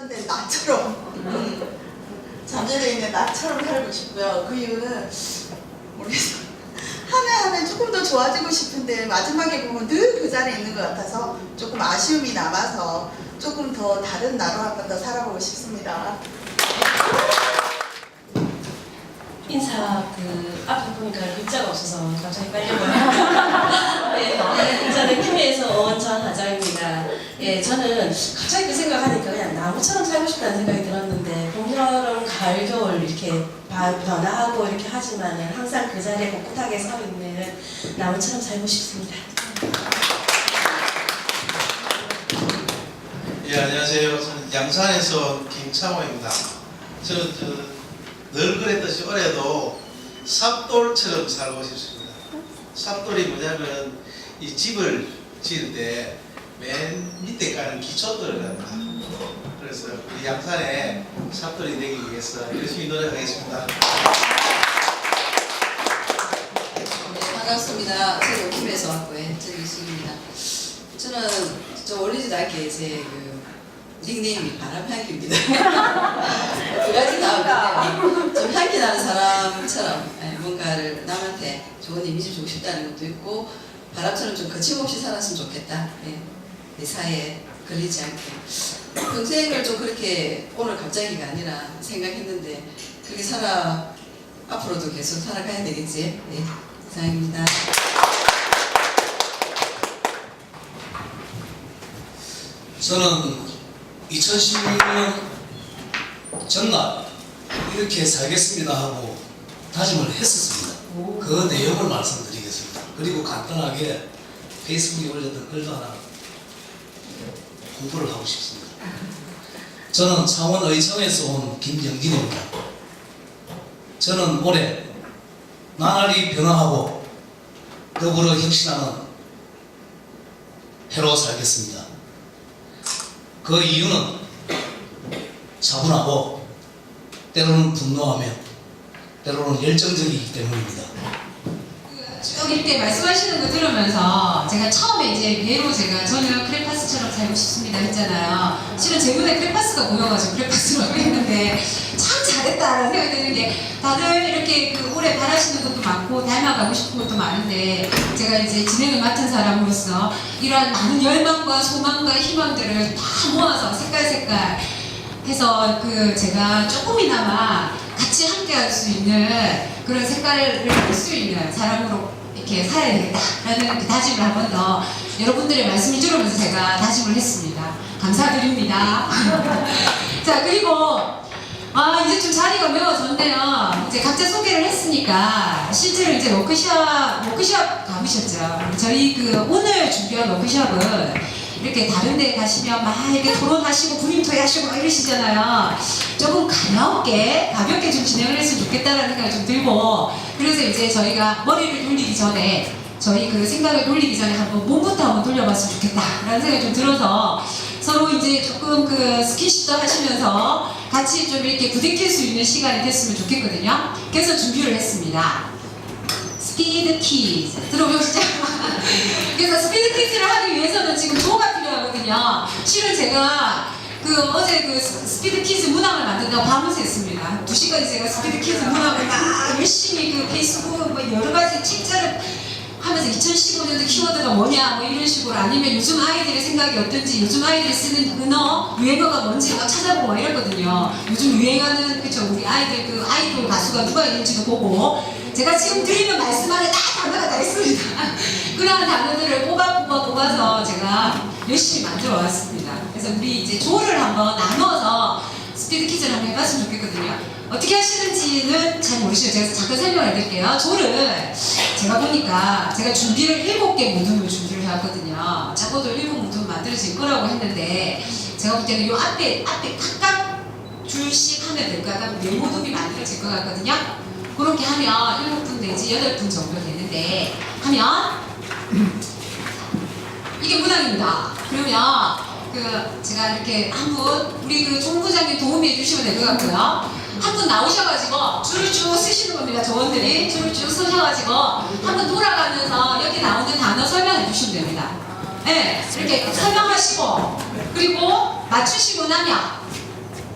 잠재된 나처럼 잠재되어 있는 나처럼 살고 싶고요. 그 이유는 모르겠어요. 한 해 한 해 조금 더 좋아지고 싶은데 마지막에 보면 늘 그 자리에 있는 것 같아서 조금 아쉬움이 남아서 조금 더 다른 나로 한 번 더 살아보고 싶습니다. 인사 앞에 보니까 글자가 없어서 갑자기 빨려버려요. 예, 저는 김해에서 온 전하정입니다. 예, 저는 갑자기 그 생각하니까 그냥 나무처럼 살고 싶다는 생각이 들었는데 봄, 여름, 가을, 겨울 이렇게 변화하고 이렇게 하지만은 항상 그 자리에 꿋꿋하게 서 있는 나무처럼 살고 싶습니다. 예, 안녕하세요. 저는 양산에서 김창호입니다. 저는 늘 그랬듯이 올해도 삽돌처럼 살고 싶습니다. 삽돌이 뭐냐면 이 집을 지을 때 맨 밑에 까는 기초돌을 합니다. 그래서 우리 양산에 삽돌이 되기 위해서 열심히 노력하겠습니다. 네, 반갑습니다. 저는 김해에서 왔고요. 전이식입니다. 저는 어울리지도 않게 제 닉네임이 바람향기입니다. 두 가지 나오는데 좀 향기 나는 사람처럼 뭔가를 남한테 좋은 이미지 주고 싶다는 것도 있고 바람처럼 좀 거침없이 살았으면 좋겠다. 내 사회에 걸리지 않게 평생을 좀 그렇게 오늘 갑자기가 아니라 생각했는데 그렇게 앞으로도 계속 살아가야 되겠지. 네, 이상입니다. 저는 2016년 전날 이렇게 살겠습니다 하고 다짐을 했었습니다. 그 내용을 말씀드리겠습니다. 그리고 간단하게 페이스북에 올렸던 글도 하나 공부를 하고 싶습니다. 저는 창원 의청에서 온 김영진입니다. 저는 올해 나날이 변화하고 더불어 혁신하는 해로 살겠습니다. 그 이유는 차분하고 때로는 분노하며 때로는 열정적이기 때문입니다. 쭉 이렇게 말씀하시는 거 들으면서 제가 처음에 이제 예로 저는 크레파스처럼 살고 싶습니다 했잖아요. 실은 제 눈에 크레파스가 보여가지고 크레파스라고 했는데 참 잘했다라는 생각이 드는 게 다들 이렇게 올해 바라시는 것도 많고 닮아가고 싶은 것도 많은데 제가 이제 진행을 맡은 사람으로서 이러한 많은 열망과 소망과 희망들을 다 모아서 색깔 해서 제가 조금이나마 같이 함께 할 수 있는 그런 색깔을 볼 수 있는 사람으로 이렇게 살아야 되겠다라는 그 다짐을 한 번 더 여러분들의 말씀을 들으면서 제가 다짐을 했습니다. 감사드립니다. 자, 그리고 이제 좀 자리가 메워졌네요. 이제 각자 소개를 했으니까 실제로 이제 워크숍 가보셨죠? 저희 오늘 준비한 워크숍은 이렇게 다른 데 가시면 막 이렇게 토론하시고 분위기 하시고 막 이러시잖아요. 조금 가볍게 좀 진행을 했으면 좋겠다라는 생각이 좀 들고, 그래서 이제 저희가 머리를 돌리기 전에 저희 생각을 돌리기 전에 몸부터 한번 돌려봤으면 좋겠다라는 생각이 좀 들어서 서로 이제 조금 스킨십도 하시면서 같이 좀 이렇게 부딪힐 수 있는 시간이 됐으면 좋겠거든요. 그래서 준비를 했습니다. 스피드 퀴즈 들어보시죠? 그래서 스피드 퀴즈를 하기 위해서는 지금 조가 필요하거든요. 실은 제가 어제 스피드 퀴즈 문항을 만든다고 밤새 했습니다. 2시까지 제가 스피드 퀴즈 문항을 막 열심히 페이스북 여러 가지 책자를 하면서 2015년도 키워드가 뭐냐 이런 식으로, 아니면 요즘 아이들의 생각이 어떤지, 요즘 아이들이 쓰는 은어 유행어가 뭔지 막 찾아보고 막 이랬거든요. 요즘 유행하는 우리 아이들 아이돌 가수가 누가 있는지도 보고, 제가 지금 드리는 말씀 안에 다 단어가 다 있습니다. 그러한 단어들을 뽑아서 제가 열심히 만들어 왔습니다. 그래서 우리 이제 조를 한번 나눠서 스피드 퀴즈를 한번 해봤으면 좋겠거든요. 어떻게 하시는지는 잘 모르시죠? 제가 잠깐 설명을 해드릴게요. 조를 제가 보니까 제가 준비를 7개 무덤을 준비를 해왔거든요. 적어도 7무덤 만들어질 거라고 했는데 제가 볼 때는 이 앞에 각각 줄씩 하면 될 것 같아요. 4무덤이 만들어질 것 같거든요. 그렇게 하면 7분 내지 8분 정도 되는데 하면 이게 문항입니다. 그러면 제가 이렇게 한 분 우리 총부장님 도움해 주시면 될 것 같고요. 한 분 나오셔가지고 줄을 쭉 쓰시는 겁니다. 조원들이 줄을 쭉 쓰셔가지고 한 번 돌아가면서 여기 나오는 단어 설명해 주시면 됩니다. 네, 이렇게 설명하시고 그리고 맞추시고 나면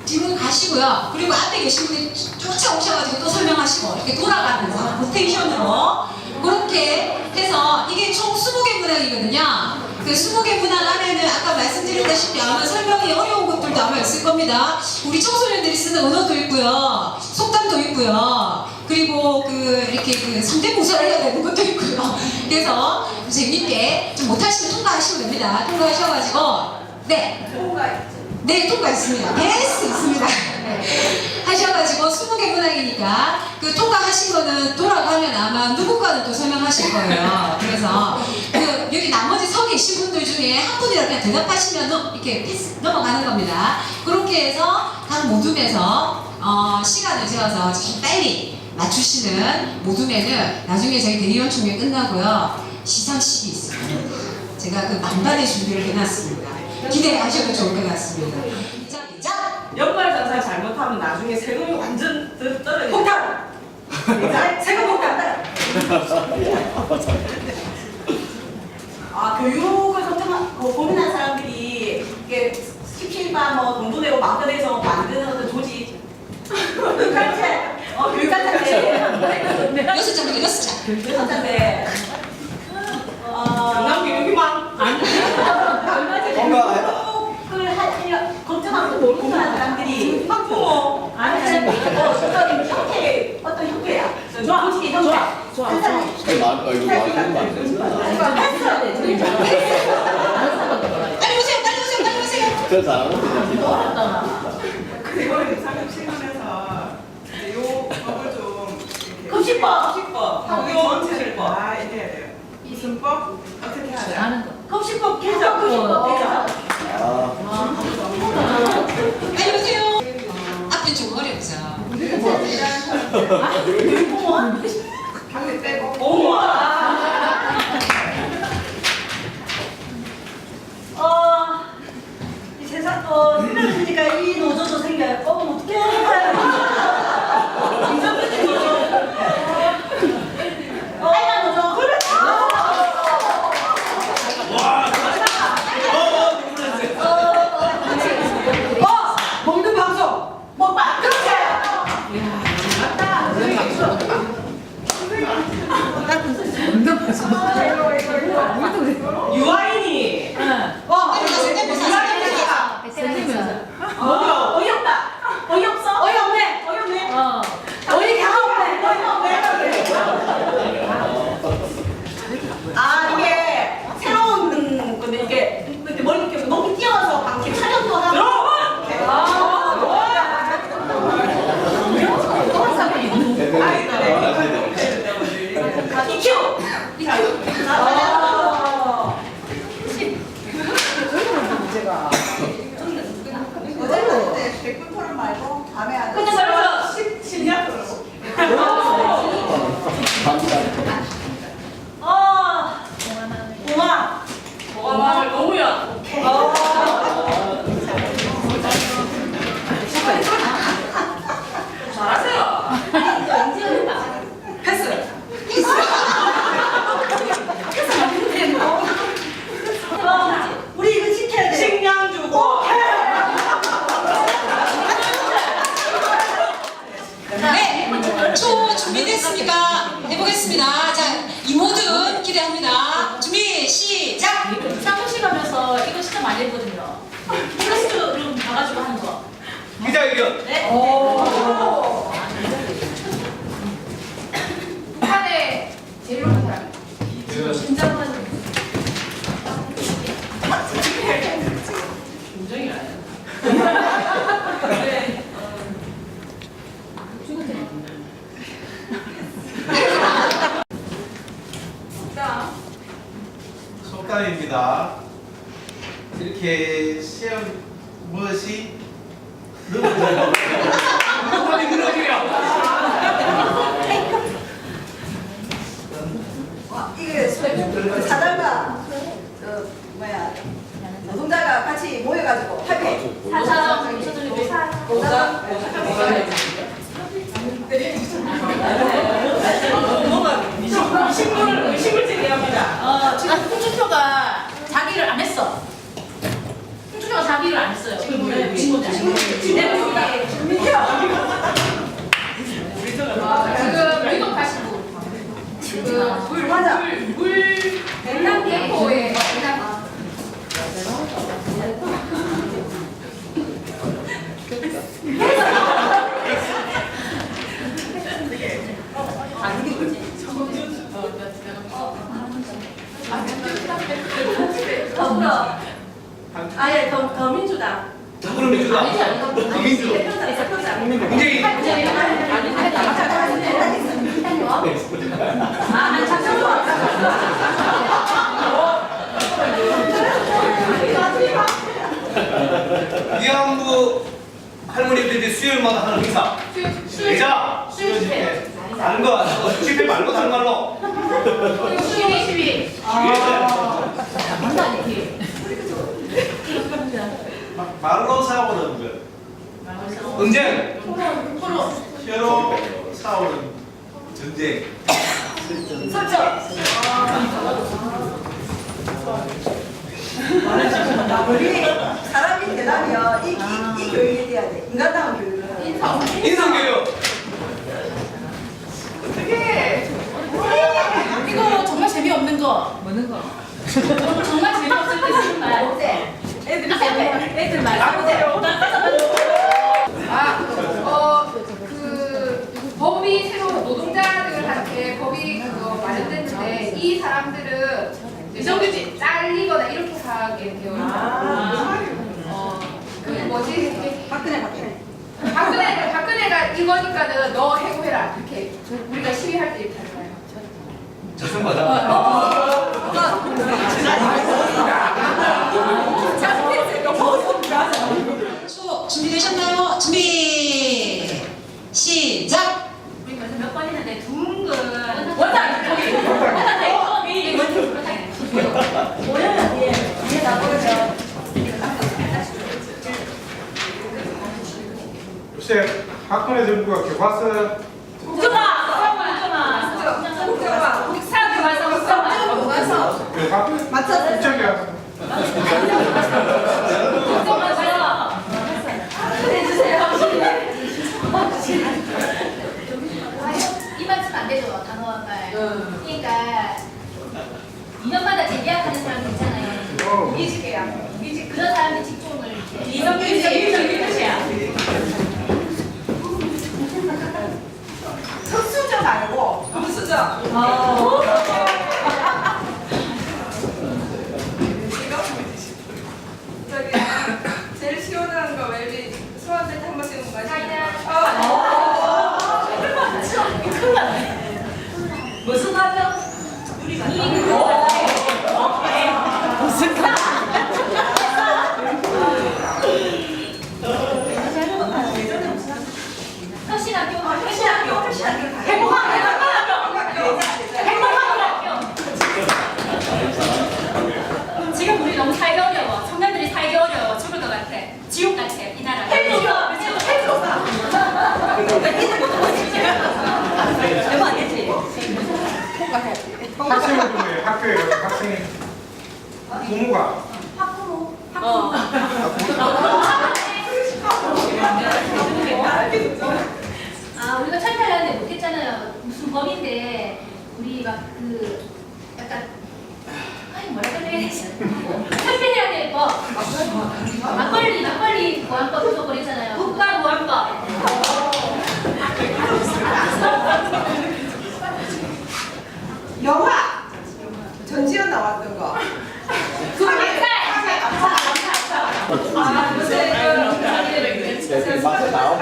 뒤로 가시고요. 그리고 앞에 계신 분이 쫓아오셔가지고 또 설명하시고 이렇게 돌아가면서 로테이션으로 그렇게 해서 이게 총 20개 문항이거든요. 그 20개 문항 안에는 아까 말씀드렸다시피 아마 설명이 어려운 것들도 아마 있을 겁니다. 우리 청소년들이 쓰는 언어도 있고요. 속담도 있고요. 그리고 이렇게 성대모사를 해야 되는 것도 있고요. 그래서 재밌게 좀 못하시면 통과하시면 됩니다. 통과하셔가지고 네, 통과했습니다. 패스 있습니다. 네. 하셔가지고 20개 문항이니까 그 통과하신 거는 돌아가면 아마 누군가는 또 설명하실 거예요. 그래서 여기 나머지 서 계신 분들 중에 한 분이라도 그냥 대답하시면 이렇게 패스 넘어가는 겁니다. 그렇게 해서 각 모둠에서 시간을 재어서 빨리 맞추시는 모둠에는 나중에 저희 대의원 총회 끝나고요. 시상식이 있습니다. 제가 그 만반의 준비를 해놨습니다. 기대하셔도 좋을 것 같습니다. 자, 연말정산 잘못하면 나중에 세금이 완전 떨어져요. 폭탄! 세금 폭탄! 교육을 고민한 사람들이 이게 17만 돈도 내고 마음도 내서 만드는 어떤 조직 교육단체 교육단체인데 6장인데 경남 교육이만 교육을 걱정하고 고민하는 사람들이 학부모 어떤 형태야 조직의 형태 빨리 오세요. 저 잘하거든요. 그거를 상급실험에서 요 법을 좀 급식법! 전체를 다 해야 돼요. 이승법 어떻게 하자? 급식법 개정! 빨리 오세요. 앞에 좀 어렵죠. 강의 빼고 이 세상 힘들어지니까 이 노조도 생겨요. 어떡해. 빨간 노조. 그래. 먹는 방송. 먹방. 그렇게. 유아인이 어이없다. 어이없어? 어이없네. 어이가 없네. 이게 새로운 건데 이게 머리 이렇게 높이 띄어서 방금 촬영도 하고. 어제는 100분 토론 말고 밤에 하는 그냥 그래서 10년 공항 노무현 잘하세요. 패스. 우리 이거 지켜야 돼. 식량 주고. 네, 초 준비됐습니까? 해보겠습니다. 자, 이 모든 기대합니다. 준비 시작. 사무실 가면서 이거 진짜 많이 했거든요. 플러스룸 가가지고 하는 거. 기자회견. 네. 북한에 제일 높은 사람. 김정은. 김정일 아니야? 네. 속담입니다. 이렇게 시험 무엇이 너무 잘 속담이 그러기요. 이게 사장과 노동자가 같이 모여가지고 합의. 사장, 서준이 의심을 제기합니다. 지금 홍준표가 자기를 안 했어. 홍준표가 자기를 안 했어요. 지금 친구들. 자, 수요집회. 다른 거 안 하고 집회 말고 다른 말로. 시위. 말로 싸우는 것. 언제? 혀로 싸우는 전쟁. 우리 사람이 되려면 이 교육이 돼야 돼. 인간다운 교육을 하는 인성교육. 이거 정말 재미없는 거. 뭐는 거? 정말 재미없을 때 쓰는 말. 애들 말. 그 법이 새로 노동자들한테 법이 그거 마련됐는데 이 사람들은 비정규직. 잘리거나 이렇게 하게 되어 있어요. 그 뭐지? 박근혜가 이거니까는 너 해고해라 이렇게 우리가 시위할 때 이렇게 하는 거예요. 수업 준비되셨나요? 준비 시작. 우리 벌써 몇 번 했는데 둥근. 원장 거기. 모여야 돼. 뒤에 나보면 요새 박근혜 정부가 교과서 맞췄어. 국정교과서 이 말씀 안 되죠, 단어가. 그러니까 2년마다 재계약하는 사람들 있잖아요. 미직계약. 그런 사람들 직종을 비정규직이야. 특수저 말고 금수저. 저기 제일 시원한 거 웰비 수원대 한 번씩 마시는 무슨 말이야? 지금 우리 너무 살기 어려워. 청년들이 살기 어려워. 죽을 것 같아. 지옥 같아. 이 나라. 학생들 중에 학교에 가서 학생이 부모가 우리가 철폐하려는데 못했잖아요. 무슨 법인데 우리 막 그 약간 뭐라고 해야 되지? 철폐해야 될 법. 막걸리 보안법 그거 버리잖아요. 국가 보안법. 영화 전지현 나왔던 거. 그 맞아 나와.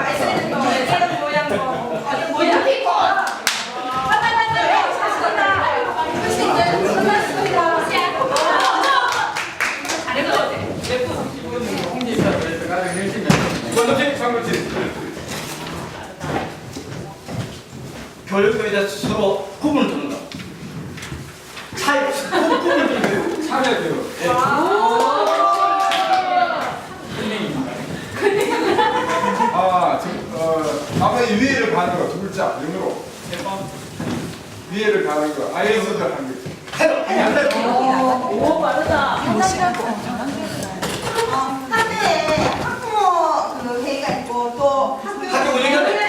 교육에 대해서 서로 구분을 두는 거. 구분을 두는 거. 차려야 돼요. 아마 위에를 가는 거 두 글자 영어로 위에를 가는 거 IS를 하는 거. 오 빠르다. 학교에 학부모 그 회의가 있고 또 학교 운영위원회.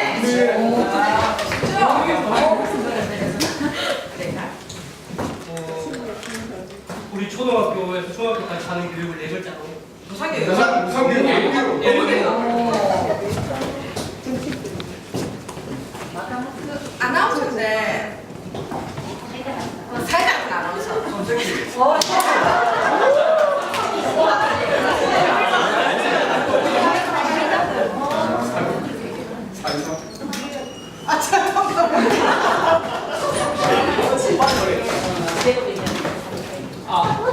우리 초등학교에서 중학교까지 하는 교육을 네 글자로 아나운서인데 사회자 같은 아나운서. 아 잠깐만.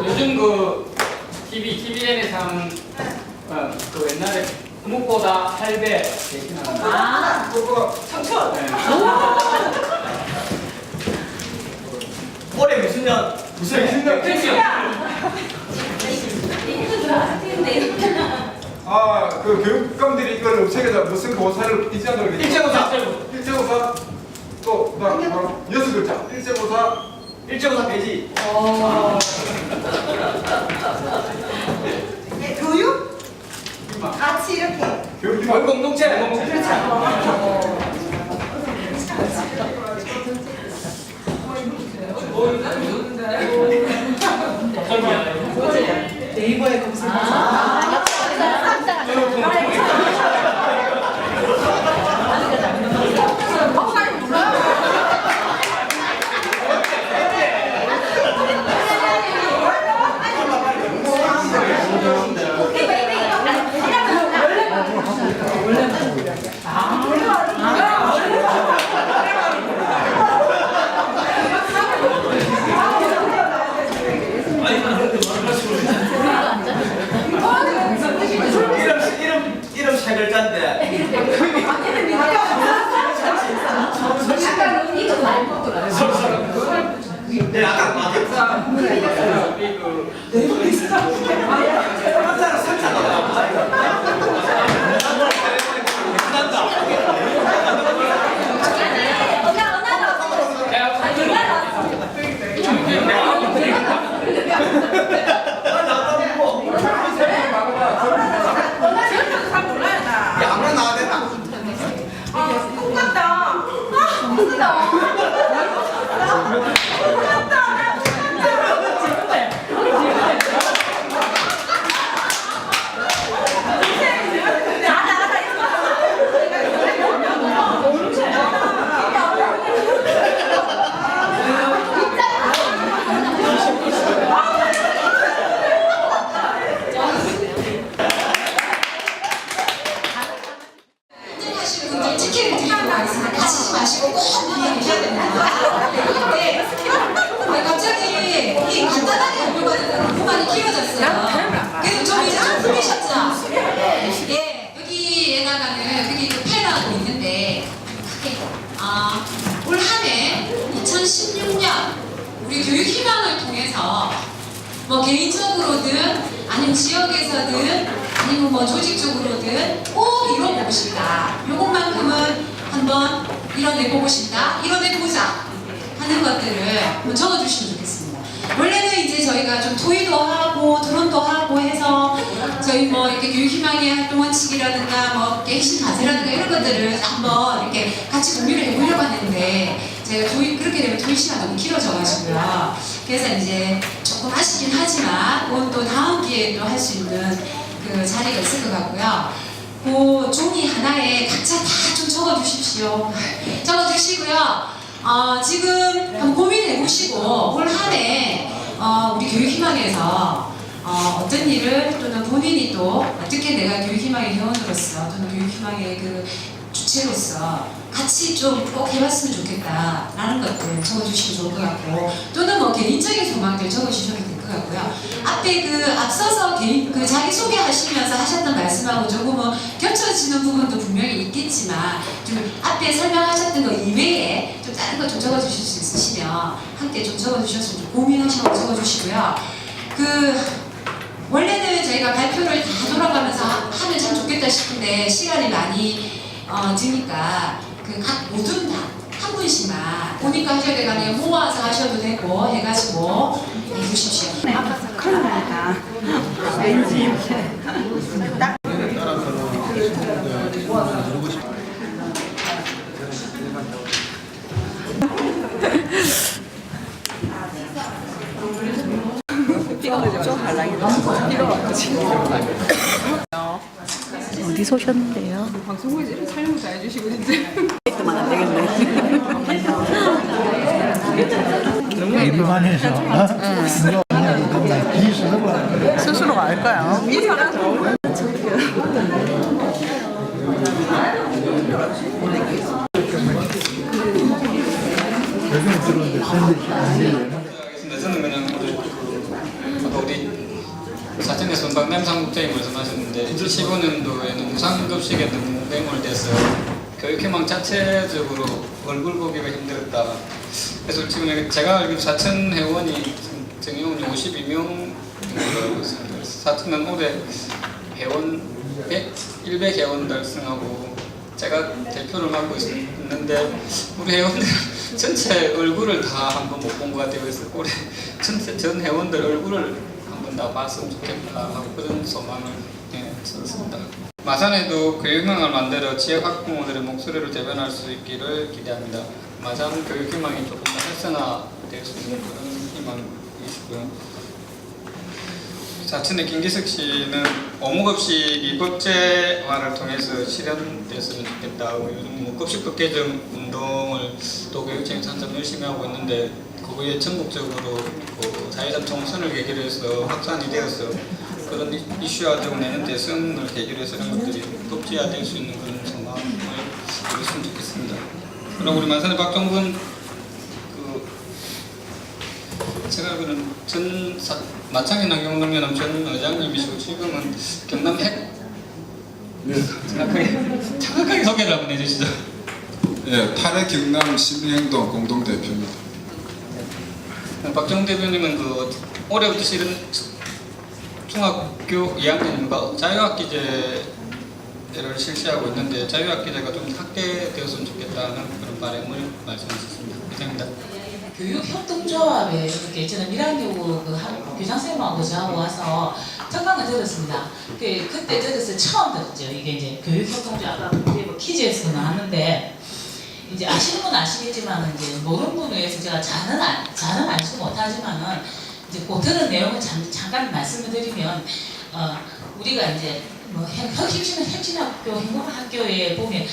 요즘 그 TVN에서 하는 그 옛날에 무보다 할배. 청춘. 올해 무슨 년? 무슨 년? 그 교육감들이 이걸 책에다 무슨 고사를 잊지않도록 일제고사. 일제고사 또 그다음 6글자 일제고사 돼지. 네, 교육? 같이 이렇게. 교육 공동체. 네이버에 검색해서. 이름 세 글자인데. 내 아까 맞았어. 양말 나와야 된다. 똑같다. 하시는 분들 치킨 드리도록 하겠습니다. 가시지 마시고 꼭 문의해 주셔야 됩니다. 네. 갑자기 이 간단하게 안무가 너무 많이 길어졌어요. 그래도 좀 이제 좀 풀리셨죠? 예. 여기에다가는 여기 패널도 있는데 크게 올 한 해 2016년 우리 교육 희망을 통해서 뭐 개인적으로든 아니면 지역에서든 아니면 뭐 조직적으로든 꼭 이뤄보고 싶다. 요것만큼은 한번 이뤄내보고 싶다. 이뤄내보자 하는 것들을 한번 적어주시면 좋겠습니다. 원래는 이제 저희가 좀 토의도 하고 토론도 하고 해서 저희 뭐 이렇게 교육희망의 활동 원칙이라든가 뭐 핵심 과제라든가 이런 것들을 한번 이렇게 같이 공유를 해보려고 하는데 제가 그렇게 되면 토의 시간 너무 길어져가지고요. 그래서 이제 조금 아쉽긴 하지만 그건 또 다음 기회에 또 할 수 있는 그 자리가 있을 것 같고요. 그 종이 하나에 각자 다 좀 적어주십시오. 적어주시고요. 지금 한번 고민해보시고 올 한 해 우리 교육희망에서 어떤 일을 또는 본인이 또 어떻게 내가 교육희망의 회원으로서 또는 교육희망의 그 주체로서 같이 좀 꼭 해봤으면 좋겠다라는 것들 적어주시면 좋을 것 같고 또는 뭐 개인적인 소망들 적어주셔도 될 것 같고요. 앞에 그 앞서서 그 자기소개 하시면서 하셨던 말씀하고 조금은 겹쳐지는 부분도 분명히 있겠지만 좀 앞에 설명하셨던 거 이외에 좀 다른 거 좀 적어주실 수 있으시면 함께 좀 적어주셨으면 좀 고민하셔서 적어주시고요. 원래는 저희가 발표를 다 돌아가면서 하면 참 좋겠다 싶은데 시간이 많이 드니까 각 모든 다 한 분씩만 본인과 하셔야 되가 아니라 모아서 하셔도 되고 해가지고 해주십시오. 네. 왠지. 어디서 오셨는데요? 방송국에서 촬영 잘 해주시고 진짜. 그만 안 되겠네. 일만 해서 스스로 알까요? 여기는 들어오는데 샌드위치 안 저는 그냥 우리 사장님께서 박남 삼국장이 말씀하셨는데 15년도에는 무상급식에 너무 매몰돼서 교육희망 자체적으로 얼굴 보기가 힘들었다. 그래서 지금 제가 알기로 사천 회원이 정회원이 52명 정도 알고 있습니다. 사천은 올해 회원 100 회원 달성하고 제가 대표를 맡고 있는데 우리 회원들 전체 얼굴을 다 한번 못 본 것 같아요. 그래서 올해 전체 전 회원들 얼굴을 한번 다 봤으면 좋겠다 하고 그런 소망을 썼습니다. 마산에도 교육망을 만들어 지역 학부모들의 목소리를 대변할 수 있기를 기대합니다. 마산 교육희망이 조금 더 활성화될 수 있는 그런 희망이 있고요. 사천의 김기석 씨는 어묵급식이 국제화를 통해서 실현됐으면 좋겠다. 요즘 뭐 급식법 개정 운동을 또 교육청에서 한참 열심히 하고 있는데 그거에 전국적으로 그4.23 총선을 계기로 해서 확산이 되어서 그런 이슈화되고 내년 대선을 계기로 해서 이런 것들이 국제화될 수 있는 그런 전망을 이뤘으면 좋겠습니다. 그럼 우리 마산의 박종근 제가 알기로는 마창의 남경농연합 전 의장님이시고 지금은 경남 핵 정확하게 소개를 한번 해주시죠. 예, 탈핵 경남 시민행동 공동대표입니다. 박정 대표님은 그 올해부터 실은 중학교 2학년인가 자유학기제를 실시하고 있는데 자유학기제가 좀 확대되었으면 좋겠다는 그런 바람을 말씀하셨습니다. 이상입니다. 교육협동조합에 이렇게 저는 1학년 교장선생님하고 저하고 와서 특강을 들었습니다. 그때 들어서 처음 들었죠. 이게 이제 교육협동조합, 아까 뭐 퀴즈에서 나왔는데 이제 아시는 분은 아시겠지만 이제 모르는 분을 위해서 제가 잘은 알지 못하지만은 이제 그 들은 내용을 잠깐 말씀을 드리면 우리가 이제 뭐 혁신학교, 행복학교에 보면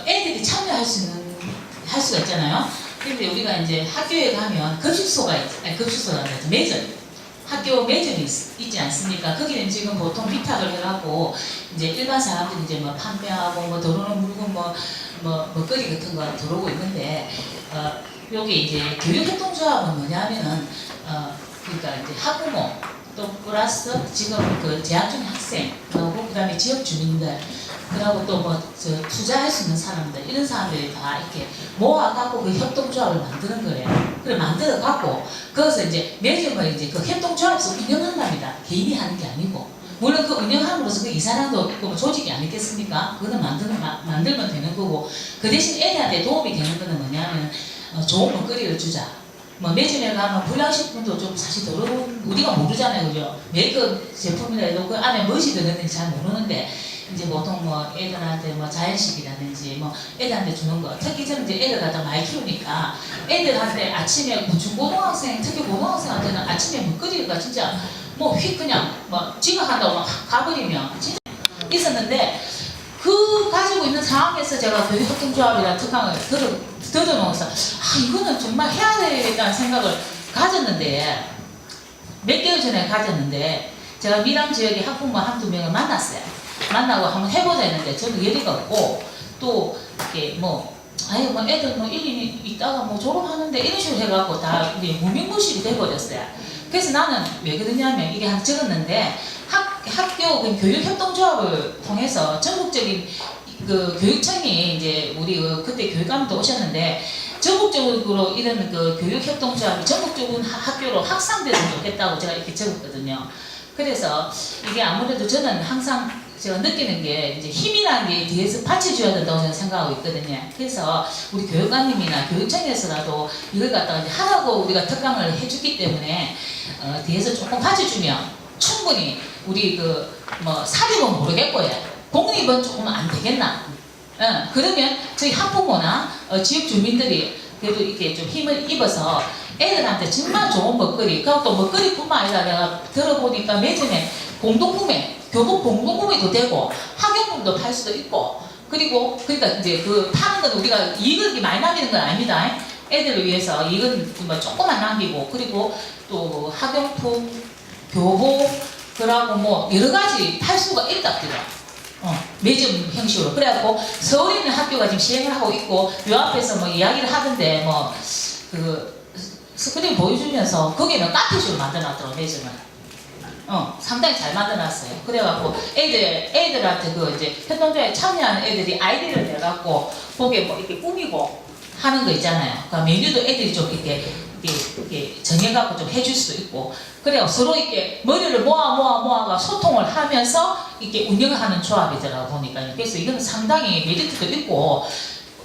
애들이 참여할 수가 있잖아요. 근데 우리가 이제 학교에 가면 매점, 학교 매점이 있지 않습니까? 거기는 지금 보통 위탁을 해갖고 이제 일반 사람들이 이제 뭐 판매하고 뭐 들어오는 물건 먹거리 같은 거 들어오고 있는데 여기 이제 교육협동조합은 뭐냐면은 그러니까 이제 학부모 또 플러스 지금 그 재학 중인 학생 그리고 그다음에 지역 주민들 그리고 또 뭐 투자할 수 있는 사람들 이런 사람들이 다 이렇게 모아갖고 그 협동조합을 만드는 거래요. 그래 만들어갖고 거기서 이제 매점을 이제 그 협동조합에서 운영한답니다. 개인이 하는 게 아니고 물론 그 운영함으로써 그 이사람도 있고 조직이 아니겠습니까? 그거는 만들면 되는 거고 그 대신 애들한테 도움이 되는 거는 뭐냐면 좋은 먹거리를 주자. 뭐 매점에 가면 불량식품도 좀 사실 우리가 모르잖아요, 그죠? 메이크업 제품이라 해도 그 안에 무엇이 들었는지 잘 모르는데 이제 보통 뭐 애들한테 뭐 자연식이라든지 뭐 애들한테 주는 거 특히 저는 이제 애들 갖다 많이 키우니까 애들한테 아침에 중고등학생 특히 고등학생한테는 아침에 먹거리가 진짜 뭐 휙 그냥 뭐 지각한다고 막 가버리면 진짜 있었는데 그 가지고 있는 상황에서 제가 교육협동조합이라는 특강을 들어놓아서 이거는 정말 해야 되겠다는 생각을 가졌는데 몇 개월 전에 가졌는데 제가 미남 지역의 학부모 한두 명을 만났어요. 만나고 한번 해보자 했는데 저는 열의가 없고 또 이렇게 뭐 애들 뭐 1년 있다가 뭐 졸업하는데 이런 식으로 해갖고 다 무명무실이 돼버렸어요. 그래서 나는 왜 그러냐면 이게 한 적었는데 학교 교육협동조합을 통해서 전국적인 그 교육청이 이제 우리 그때 교육감도 오셨는데 전국적으로 이런 그 교육협동조합이 전국적인 학교로 확산되면 좋겠다고 제가 이렇게 적었거든요. 그래서 이게 아무래도 저는 항상 제가 느끼는 게 이제 힘이라는 게 뒤에서 받쳐줘야 된다고 저는 생각하고 있거든요. 그래서 우리 교육감님이나 교육청에서라도 이걸 갖다가 이제 하라고 우리가 특강을 해주기 때문에 뒤에서 조금 받쳐주면 충분히 우리 뭐 사립은 모르겠고요. 공립은 조금 안 되겠나? 그러면 저희 학부모나 지역 주민들이 그래도 이렇게 좀 힘을 입어서 애들한테 정말 좋은 먹거리, 그리고 또 먹거리뿐만 아니라 내가 들어보니까 매점에 공동구매, 교복 공동구매도 되고 학용품도 팔 수도 있고 그리고 그러니까 이제 그 파는 건 우리가 이익을 많이 남기는 건 아닙니다. 애들을 위해서 이익은 뭐 조금만 남기고 그리고 또 학용품, 교복 그러고 뭐 여러 가지 팔 수가 있답니다. 매점 형식으로. 그래갖고 서울에 있는 학교가 지금 시행을 하고 있고 요 앞에서 뭐 이야기를 하던데 뭐 그 스크린 보여주면서 거기는 카페식으로 만들어놨더라고 매점을. 상당히 잘 만들어놨어요. 그래갖고 애들한테 그 이제 협동조합에 참여하는 애들이 아이디를 내갖고 거기에 뭐 이렇게 꾸미고 하는 거 있잖아요. 그러니까 메뉴도 애들이 좀 이렇게 정해갖고 좀 해줄 수도 있고, 그래요. 서로 이렇게 머리를 모아가 소통을 하면서 이렇게 운영을 하는 조합이더라고 보니까요. 그래서 이건 상당히 메리트도 있고,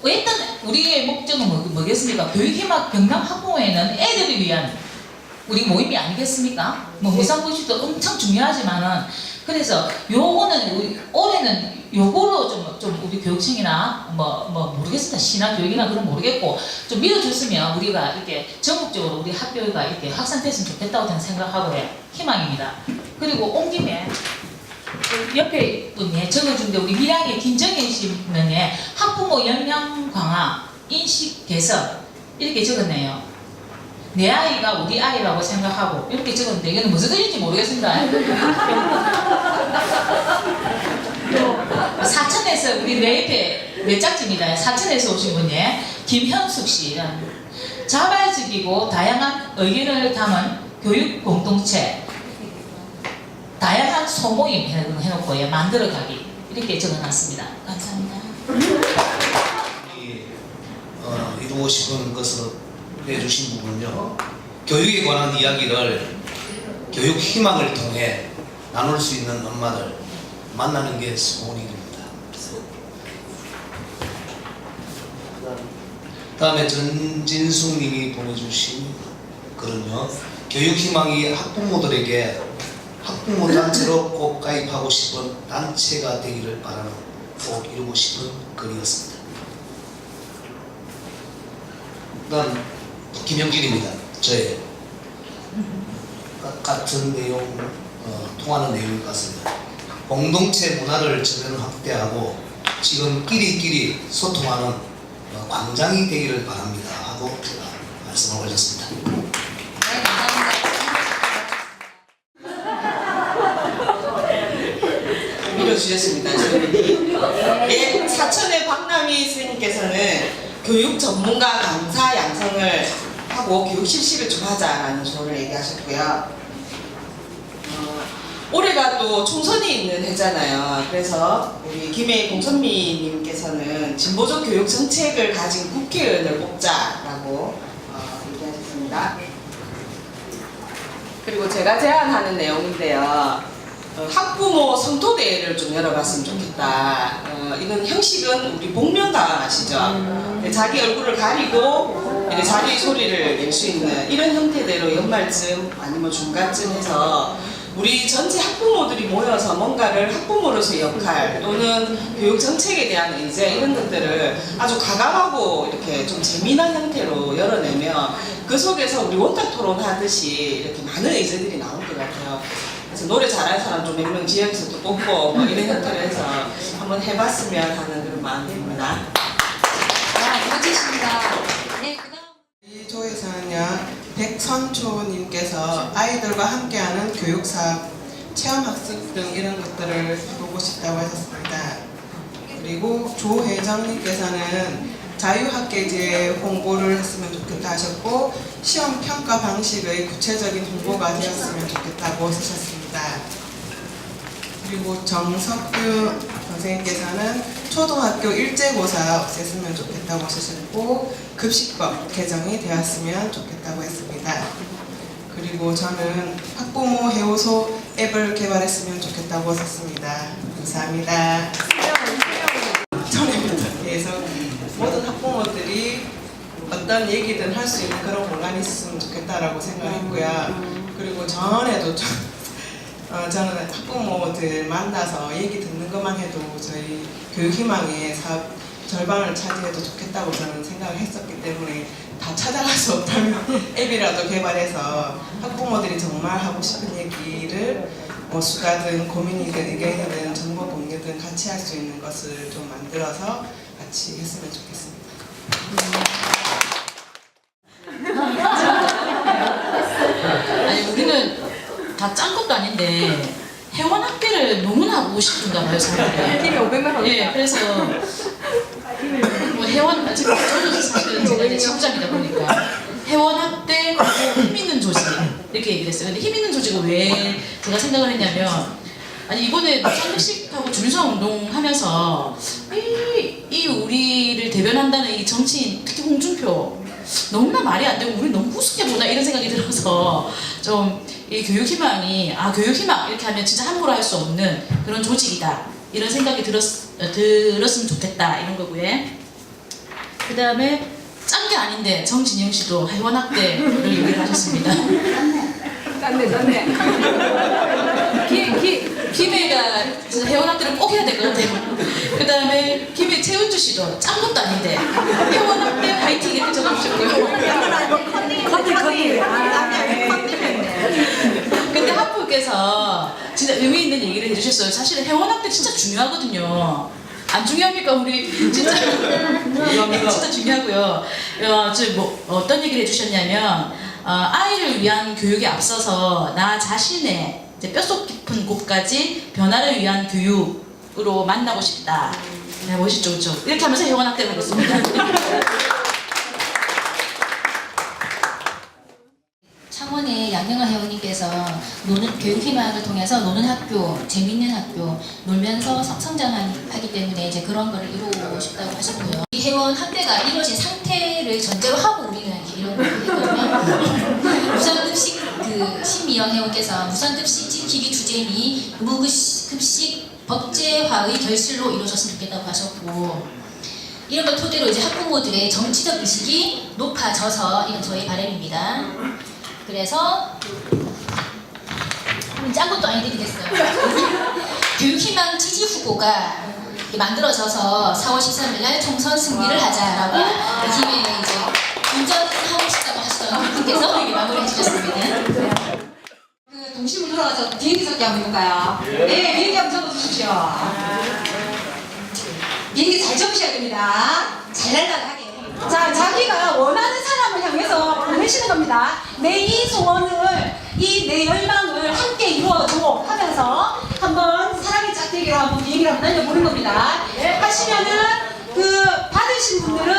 일단 우리의 목적은 뭐겠습니까? 교육희망 경남 학부모에는 애들을 위한 우리 모임이 아니겠습니까? 뭐 무상급식도 엄청 중요하지만은, 그래서 요거는 올해는 요거로 좀 우리 교육청이나 뭐 모르겠습니다. 시나 교육이나 그런 모르겠고 좀 밀어줬으면 우리가 이렇게 전국적으로 우리 학교가 이렇게 확산됐으면 좋겠다고 저는 생각하고요. 희망입니다. 그리고 온 김에 옆에 분이 적어준데 우리 밀양의 김정현 씨는 학부모 역량 강화, 인식 개선 이렇게 적었네요. 내 아이가 우리 아이라고 생각하고 이렇게 적었는데 이거는 무슨 뜻인지 모르겠습니다. 사천에서 우리 내 옆에 내 짝집니다. 사천에서 오신 분이 김현숙 씨라는 자발적이고 다양한 의견을 담은 교육 공동체, 다양한 소모임 해놓고 만들어가기 이렇게 적어놨습니다. 감사합니다. 이루고 싶은 것을 해주신 부분은요, 교육에 관한 이야기를 교육 희망을 통해 나눌 수 있는 엄마들 만나는 게 소원입니다. 다음에 전진숙 님이 보내주신 글은요, 교육 희망이 학부모들에게 학부모 단체로 꼭 가입하고 싶은 단체가 되기를 바라는, 꼭 이루고 싶은 글이었습니다. 그다음 김영길입니다. 저의 같은 내용, 통하는 내용일 것 같습니다. 공동체 문화를 전면 확대하고 지금 끼리끼리 소통하는 광장이 되기를 바랍니다 하고 제가 말씀을 올렸습니다. 네, 감사합니다. 밀어주셨습니다. 예, 사천의 박남희 스님께서는 교육 전문가 강사 양성을 하고 교육 실시를 좀 하자라는 조언을 얘기하셨고요. 올해가 또 총선이 있는 해잖아요. 그래서 우리 김해 공선미님께서는 진보적 교육 정책을 가진 국회의원을 뽑자라고 얘기하셨습니다. 그리고 제가 제안하는 내용인데요. 학부모 성토대회를 좀 열어봤으면 좋겠다. 이건 형식은 우리 복면가왕 아시죠? 자기 얼굴을 가리고 자기 소리를 낼 수 있는 이런 형태대로 연말쯤 아니면 중간쯤 해서 우리 전체 학부모들이 모여서 뭔가를 학부모로서의 역할 또는 교육 정책에 대한 의제 이런 것들을 아주 가감하고 이렇게 좀 재미난 형태로 열어내면 그 속에서 우리 원탁 토론 하듯이 이렇게 많은 의제들이 나올 것 같아요. 그래서 노래 잘하는 사람 좀 몇 명 지역에서 또 뽑고 뭐 이런 형태로 해서 한번 해봤으면 하는 그런 마음입니다. 멋지십니다. 네, 그다음 이 조에서는요, 백선초님께서 아이들과 함께하는 교육사업, 체험학습 등 이런 것들을 보고 싶다고 하셨습니다. 그리고 조혜정님께서는 자유학계제 홍보를 했으면 좋겠다 하셨고, 시험 평가 방식의 구체적인 홍보가 되었으면 좋겠다고 쓰셨습니다. 그리고 정석규 선생님께서는 초등학교 일제고사 없앴으면 좋겠다고 하셨고, 급식법 개정이 되었으면 좋겠다고 했습니다. 그리고 저는 학부모 해오소 앱을 개발했으면 좋겠다고 썼습니다. 감사합니다. 전에 대해서 모든 학부모들이 어떤 얘기든 할 수 있는 그런 공간이 있었으면 좋겠다라고 생각했고요. 그리고 전에도 저는 학부모들 만나서 얘기 듣는 것만 해도 저희 교육희망의 사업 절반을 차지해도 좋겠다고 저는 생각을 했었기 때문에 다 찾아갈 수 없다면 앱이라도 개발해서 학부모들이 정말 하고 싶은 얘기를 뭐 수다든 고민이든 의견이든 정보 공유든 같이 할 수 있는 것을 좀 만들어서 같이 했으면 좋겠습니다. 아니 우리는 다 짠 것도 아닌데 회원 학대를 너무나 하고 싶은가 봐요 사람들이. 팀이 500만 원. 예, 그래서 뭐 회원 저도 사실은 제가 이제 지부장이다 보니까 회원 학대 힘 있는 조직 이렇게 얘기를 했어요. 근데 힘 있는 조직은 왜 제가 생각을 했냐면 아니 이번에 무상급식하고 준수운동 하면서 이 우리를 대변한다는 이 정치인 특히 홍준표 너무나 말이 안 되고 우리 너무 우습게 보나 이런 생각이 들어서 좀 이 교육희망이 교육희망 이렇게 하면 진짜 함부로 할 수 없는 그런 조직이다 이런 생각이 들었으면 좋겠다 이런 거고요. 그 다음에 짠 게 아닌데 정진영 씨도 회원학대를 얘기를 하셨습니다. 짠네. 김해가 진짜 회원학대를 꼭 해야 될 것 같아요. 그 다음에 김해 최은주 씨도 짠 것도 아닌데 회원학대 화이팅 이렇게 적어주셨고요. 근데 학부께서 진짜 의미 있는 얘기를 해주셨어요. 사실은 회원학대 진짜 중요하거든요. 안 중요합니까? 우리 진짜 진짜 중요하고요. 어떤 얘기를 해주셨냐면 아이를 위한 교육에 앞서서 나 자신의 이제 뼛속 깊은 곳까지 변화를 위한 교육으로 만나고 싶다. 네, 멋있죠, 그렇죠? 이렇게 하면서 회원학대를 하겠습니다. 창원의 양영아 회원님께서 교육희망을 통해서 노는 학교, 재밌는 학교, 놀면서 성장하기 때문에 이제 그런 걸 이루고 싶다고 하셨고요. 이 회원 학대가 이루어진 상태를 전제로 하고 우리는 이런 걸 했거든요. 무상급식 신미영 회원께서 무상급식 지키기 주제니 무급식 법제화의 결실로 이루어졌으면 좋겠다고 하셨고 이런 걸 토대로 이제 학부모들의 정치적 의식이 높아져서 이건 저희 바람입니다. 그래서 짠 것도 아닌데 됐어요. 교육희망 지지 후보가 만들어져서 4월 13일 날 총선 승리를 하자라고 김에 이제 운전하고 싶다고 하시던 분께서 이렇게 마무리해 주셨습니다. 동심으로 돌아가서 비행기 적기 한번 해볼까요? 네, 비행기 한번 적어주십시오. 비행기 잘 접으셔야 됩니다. 잘 날아가게. 자, 자기가 원하는 사람을 향해서 보내시는 겁니다. 내 이 소원을, 내 열망을 함께 이루어줘 하면서 한번 사랑의 짝대기로 한번 비행기를 한번 날려보는 겁니다. 하시면은 받으신 분들은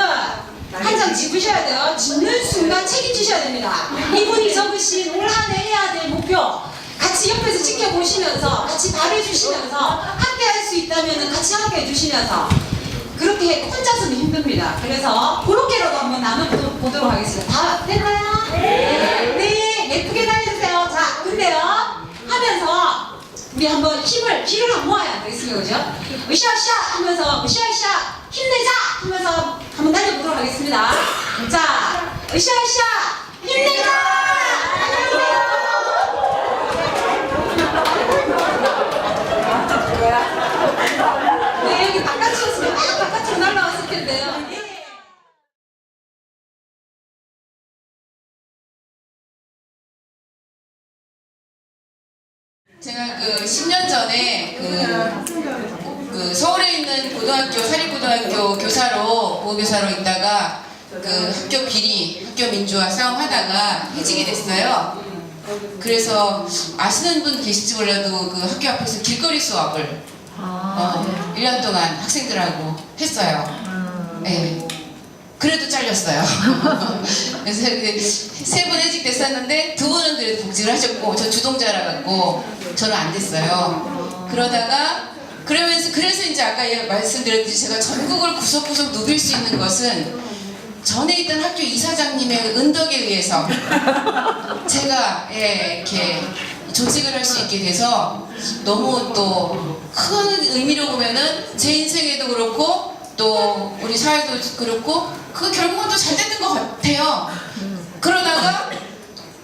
한 장 집으셔야 돼요. 짓는 순간 책임지셔야 됩니다. 이분이 적으신 올 한 해 해야 될 목표 같이 옆에서 지켜보시면서 같이 발해주시면서 함께 할 수 있다면 같이 함께 해주시면서 그렇게 혼자서는 힘듭니다. 그래서 그렇게라도 한번 나눠보도록 하겠습니다. 다 됐나요? 네, 예쁘게 다녀주세요. 자, 근데요, 하면서 우리 한번 기를 한번 모아야 되겠습니다. 그죠? 으쌰으쌰 하면서 으쌰으쌰 힘내자 하면서 한번 달려보도록 하겠습니다. 자, 으쌰으쌰 힘내자! 네, 여기 바깥이었으면 바깥으로 날라왔을 텐데요. 제가 10년 전에 서울에 있는 고등학교, 사립고등학교 교사로, 보호교사로 있다가 학교 비리, 학교 민주화 싸움하다가 해직이 됐어요. 그래서 아시는 분 계실지 몰라도 그 학교 앞에서 길거리 수업을 1년 동안 학생들하고 했어요. 네. 그래도 잘렸어요. 그래서 3분 해직됐었는데 2분은 그래도 복직을 하셨고 저 주동자라 갖고 저는 안 됐어요. 그러다가 그래서 이제 아까 말씀드렸듯이 제가 전국을 구석구석 누빌 수 있는 것은 전에 있던 학교 이사장님의 은덕에 의해서 제가 이렇게 조직을 할 수 있게 돼서 너무 또 큰 의미로 보면은 제 인생에도 그렇고 또 우리 사회도 그렇고 결국은 또 잘 되는 것 같아요. 그러다가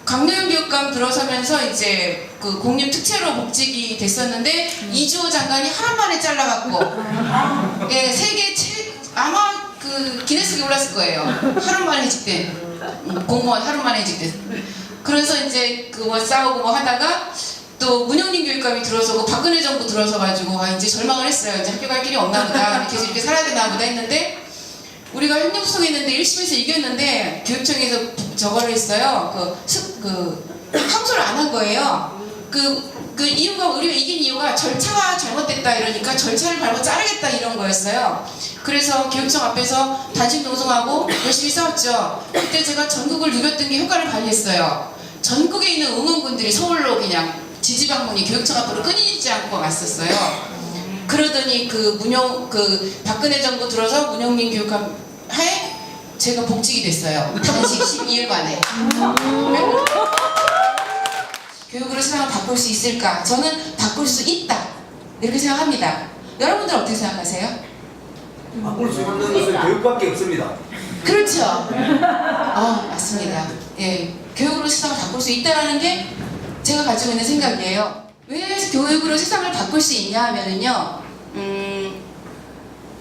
강릉 교육감 들어서면서 이제 공립 특채로 복직이 됐었는데 이주호 장관이 하루 만에 잘라갖고 세계 아마 기네스에 올랐을 거예요. 하루 만에 해직된 공무원 하루 만에 해직된. 그래서 이제 싸우고 하다가 또 문영린 교육감이 들어서고 박근혜 정부 들어서가지고 이제 절망을 했어요. 이제 학교 갈 길이 없나 보다. 계속 이렇게 살아야 되나 보다 했는데 우리가 협력소송했는데 1심에서 이겼는데 교육청에서 저거를 했어요. 항소를 안 한 거예요. 이유가 우리가 이긴 이유가 절차가 잘못됐다 이러니까 절차를 밟고 자르겠다 이런 거였어요. 그래서 교육청 앞에서 단식 농성하고 열심히 싸웠죠. 그때 제가 전국을 누볐던 게 효과를 발휘했어요. 전국에 있는 응원군들이 서울로 그냥 지지방문이 교육청 앞으로 끊이지 않고 왔었어요. 그러더니 그 박근혜 정부 들어서 문영민 교육감 하에 제가 복직이 됐어요. 단식 12일 만에. 교육으로 세상을 바꿀 수 있을까? 저는 바꿀 수 있다. 이렇게 생각합니다. 여러분들 어떻게 생각하세요? 바꿀 수 있는 것은 교육밖에 없습니다. 그렇죠. 맞습니다. 예, 교육으로 세상을 바꿀 수 있다는 게 제가 가지고 있는 생각이에요. 왜 교육으로 세상을 바꿀 수 있냐 하면은요,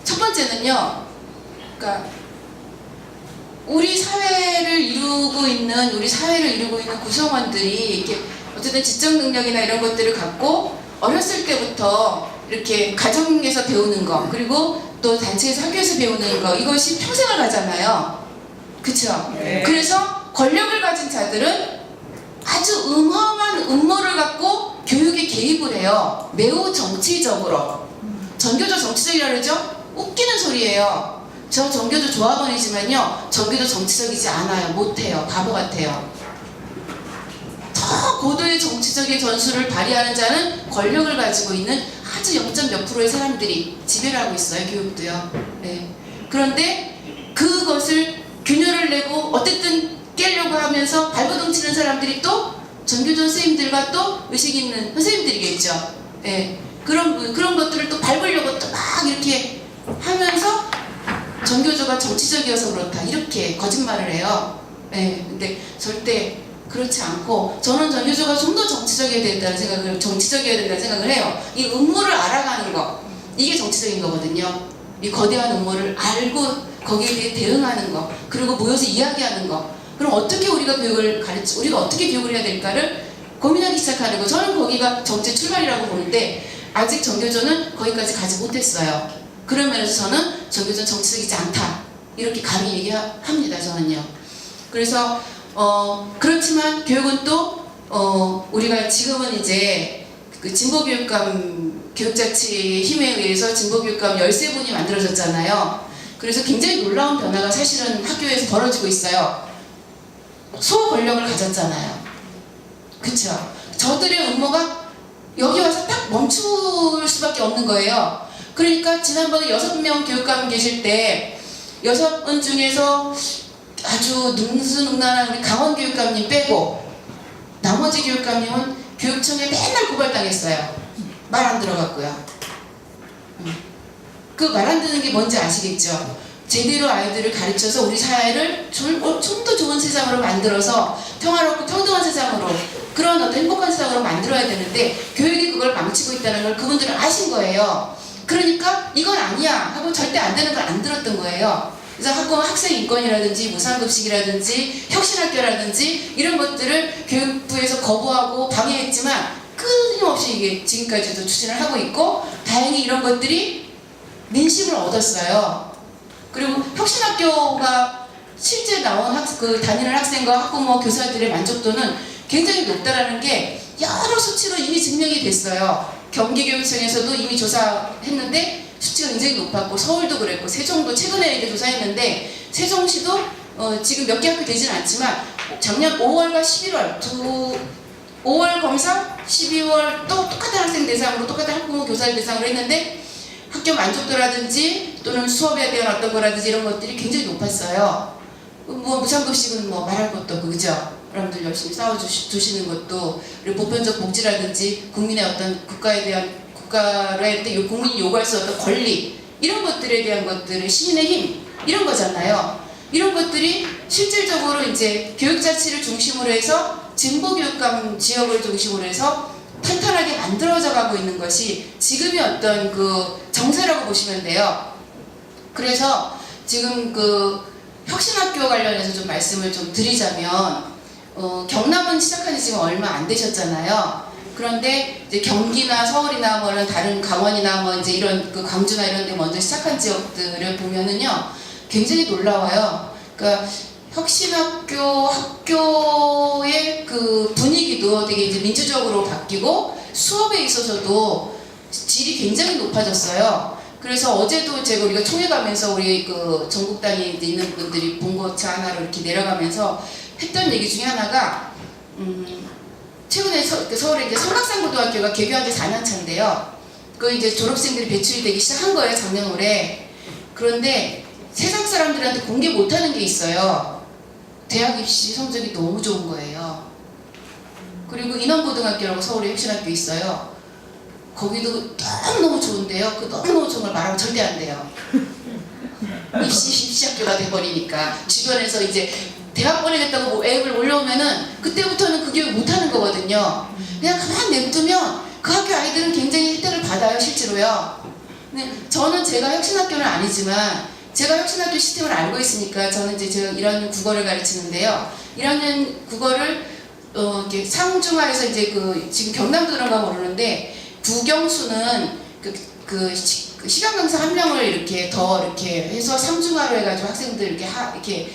첫 번째는요, 그러니까 우리 사회를 이루고 있는 구성원들이 이렇게 어쨌든 지적 능력이나 이런 것들을 갖고 어렸을 때부터 이렇게 가정에서 배우는 거, 그리고 또 단체에서 학교에서 배우는 거, 이것이 평생을 가잖아요. 그쵸? 네. 그래서 권력을 가진 자들은 아주 어마어마한 음모를 갖고 교육에 개입을 해요. 매우 정치적으로. 전교조 정치적이라 그러죠? 웃기는 소리예요. 저 전교조 조합원이지만요, 전교조 정치적이지 않아요. 못해요. 바보 같아요. 더 고도의 정치적인 전술을 발휘하는 자는 권력을 가지고 있는 아주 0. 몇 %의 사람들이 지배를 하고 있어요. 교육도요. 네. 그런데 그것을 균열을 내고 어쨌든 깨려고 하면서 발버둥 치는 사람들이 또 전교조 선생님들과 또 의식 있는 선생님들이겠죠. 네. 그런 것들을 또 밟으려고 또 막 이렇게 하면서 전교조가 정치적이어서 그렇다, 이렇게 거짓말을 해요. 네. 근데 절대 그렇지 않고, 저는 전교조가 좀 더 정치적이어야 된다는 생각을 해요. 이 음모를 알아가는 거, 이게 정치적인 거거든요. 이 거대한 음모를 알고 거기에 대해 대응하는 거, 그리고 모여서 이야기하는 거. 그럼 어떻게 우리가 어떻게 교육을 해야 될까를 고민하기 시작하는 거. 저는 거기가 정치 출발이라고 보는데 아직 전교조는 거기까지 가지 못했어요. 그런 면에서 저는 전교조는 정치적이지 않다, 이렇게 감히 얘기합니다. 저는요. 그래서 그렇지만 교육은 또 우리가 지금은 이제 그 진보교육감 교육자치 힘에 의해서 진보교육감 13분이 만들어졌잖아요. 그래서 굉장히 놀라운 변화가 사실은 학교에서 벌어지고 있어요. 소권력을 가졌잖아요. 그쵸? 저들의 음모가 여기 와서 딱 멈출 수밖에 없는 거예요. 그러니까 지난번에 6명 교육감 계실 때 6분 중에서 아주 능수능란한 우리 강원 교육감님 빼고 나머지 교육감님은 교육청에 맨날 고발당했어요. 말 안 들어갔고요. 그 말 안 듣는 게 뭔지 아시겠죠? 제대로 아이들을 가르쳐서 우리 사회를 좀 더 좋은 세상으로 만들어서 평화롭고 평등한 세상으로, 그런 어떤 행복한 세상으로 만들어야 되는데 교육이 그걸 망치고 있다는 걸 그분들은 아신 거예요. 그러니까 이건 아니야 하고 절대 안 되는 걸 안 들었던 거예요. 그래서 학생 인권이라든지 무상급식이라든지 혁신학교라든지 이런 것들을 교육부에서 거부하고 방해했지만 끊임없이 이게 지금까지도 추진을 하고 있고, 다행히 이런 것들이 민심을 얻었어요. 그리고 혁신학교가 실제 나온 다니는 학생과 학부모 교사들의 만족도는 굉장히 높다라는 게 여러 수치로 이미 증명이 됐어요. 경기교육청에서도 이미 조사했는데 수치가 굉장히 높았고, 서울도 그랬고, 세종도 최근에 이제 조사했는데 세종시도 지금 몇 개 학교 되지는 않지만 작년 5월과 11월 5월 검사, 12월 또 똑같은 학생 대상으로, 똑같은 학부모 교사들 대상으로 했는데 학교 만족도라든지 또는 수업에 대한 어떤 거라든지 이런 것들이 굉장히 높았어요. 뭐 무상급식은 뭐 말할 것도 없고, 그죠? 여러분들 열심히 싸워주시는 것도, 그리고 보편적 복지라든지 국민의 어떤 국가의 국민이 요구할 수 없는 권리, 이런 것들에 대한 것들의 시민의 힘, 이런 거잖아요. 이런 것들이 실질적으로 이제 교육자치를 중심으로 해서 진보교육감 지역을 중심으로 해서 탄탄하게 만들어져 가고 있는 것이 지금의 어떤 그 정세라고 보시면 돼요. 그래서 지금 그 혁신학교 관련해서 좀 말씀을 좀 드리자면, 경남은 시작한 지 지금 얼마 안 되셨잖아요. 그런데 이제 경기나 서울이나 뭐는 다른 강원이나 뭐 이제 이런 그 광주나 이런 데 먼저 시작한 지역들을 보면은요, 굉장히 놀라워요. 그러니까 학교의 그 분위기도 되게 이제 민주적으로 바뀌고 수업에 있어서도 질이 굉장히 높아졌어요. 그래서 어제도 우리가 총회 가면서 우리 그 전국단위에 있는 분들이 본거차 하나로 이렇게 내려가면서 했던 얘기 중에 하나가 최근에 서울에 이제 성락산고등학교가 개교한 지 4년 차인데요. 그 이제 졸업생들이 배출이 되기 시작한 거예요, 작년 올해. 그런데 세상 사람들한테 공개 못하는 게 있어요. 대학 입시 성적이 너무 좋은 거예요. 그리고 인원고등학교라고 서울에 혁신학교 있어요. 거기도 너무너무 좋은데요. 그 너무너무 좋은 걸 말하면 절대 안 돼요. 입시 학교가 돼버리니까 주변에서 이제 대학 보내겠다고 뭐 앱을 올려오면은 그때부터는 그 교육 못하는 거거든요. 그냥 가만 냅두면 그 학교 아이들은 굉장히 혜택을 받아요, 실제로요. 근데 저는 제가 혁신학교는 아니지만 제가 혁신학교 시스템을 알고 있으니까 저는 이제 제가 1학년 국어를 가르치는데요. 1학년 국어를 이렇게 상중하에서 이제 지금 경남도 그런가 모르는데 부경수는 시간 강사 한 명을 이렇게 더 이렇게 해서 상중하로 해가지고 학생들 이렇게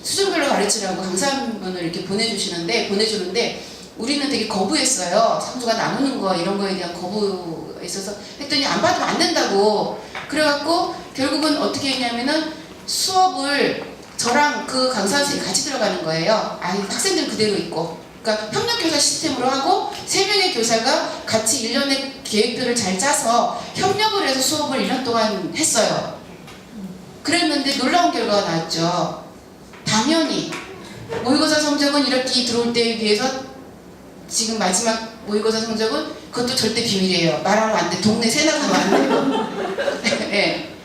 수준별로 가르치라고 강사분을 이렇게 보내주는데 우리는 되게 거부했어요. 상주가 나누는 거 이런 거에 대한 거부가 있어서 했더니 안 받으면 안 된다고. 그래갖고 결국은 어떻게 했냐면은 수업을 저랑 그 강사 선생님이 같이 들어가는 거예요. 학생들은 그대로 있고. 그러니까 협력교사 시스템으로 하고 3명의 교사가 같이 1년의 계획표를 잘 짜서 협력을 해서 수업을 1년 동안 했어요. 그랬는데 놀라운 결과가 나왔죠. 당연히 모의고사 성적은 1학기 들어올 때에 비해서 지금 마지막 모의고사 성적은 그것도 절대 비밀이에요. 말하면 안 돼. 동네 새 나가면 안 돼요. 네.